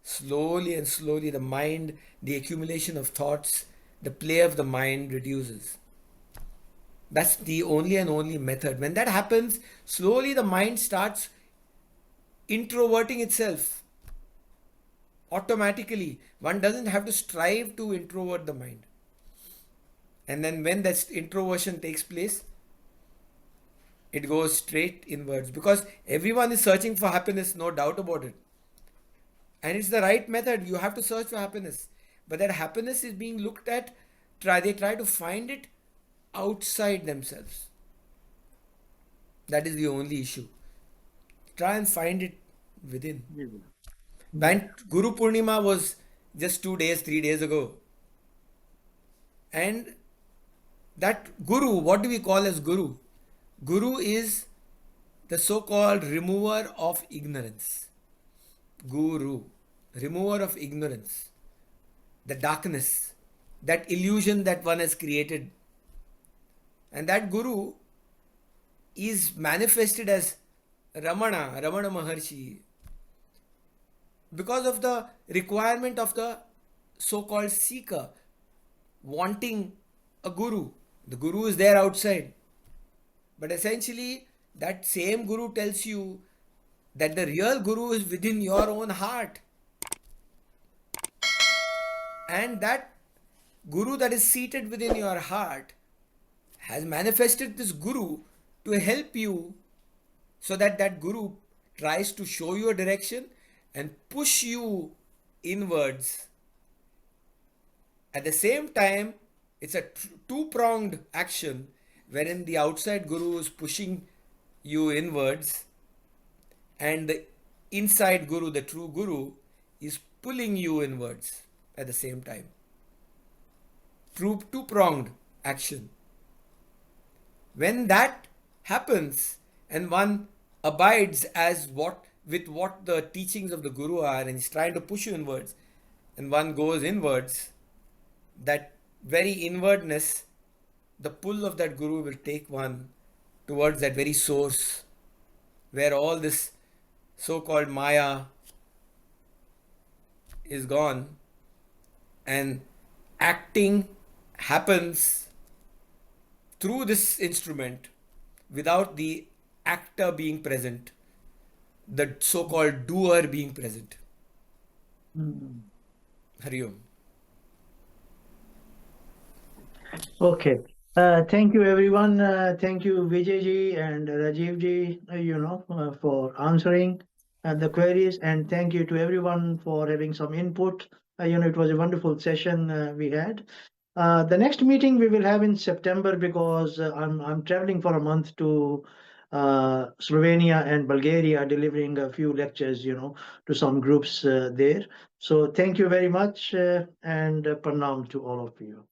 slowly and slowly the mind, the accumulation of thoughts, the play of the mind reduces. That's the only and only method. When that happens, slowly the mind starts introverting itself automatically. One doesn't have to strive to introvert the mind. And then when that introversion takes place, it goes straight inwards, because everyone is searching for happiness, no doubt about it. And it's the right method. You have to search for happiness. But that happiness is being looked at, they try to find it outside themselves. That is the only issue. Try and find it within. When Guru Purnima was just 2 days, 3 days ago. And that Guru, what do we call as Guru? Guru is the so-called remover of ignorance. Guru, remover of ignorance, the darkness, that illusion that one has created. And that Guru is manifested as Ramana Maharshi, because of the requirement of the so-called seeker wanting a Guru. The Guru is there outside. But essentially, that same Guru tells you that the real Guru is within your own heart. And that Guru that is seated within your heart has manifested this Guru to help you, so that that Guru tries to show you a direction and push you inwards. At the same time, it's a two-pronged action, wherein the outside Guru is pushing you inwards and the inside Guru, the true Guru, is pulling you inwards at the same time. Two-pronged action. When that happens and one abides as with what the teachings of the Guru are, and is trying to push you inwards, and one goes inwards, that very inwardness, the pull of that Guru will take one towards that very source where all this so-called Maya is gone, and acting happens through this instrument without the actor being present, the so-called doer being present. Hari Om. Okay. Thank you, everyone. Thank you, Vijayji and Rajivji, for answering the queries. And thank you to everyone for having some input. It was a wonderful session we had. The next meeting we will have in September, because I'm traveling for a month to Slovenia and Bulgaria, delivering a few lectures, to some groups there. So thank you very much, and pranam to all of you.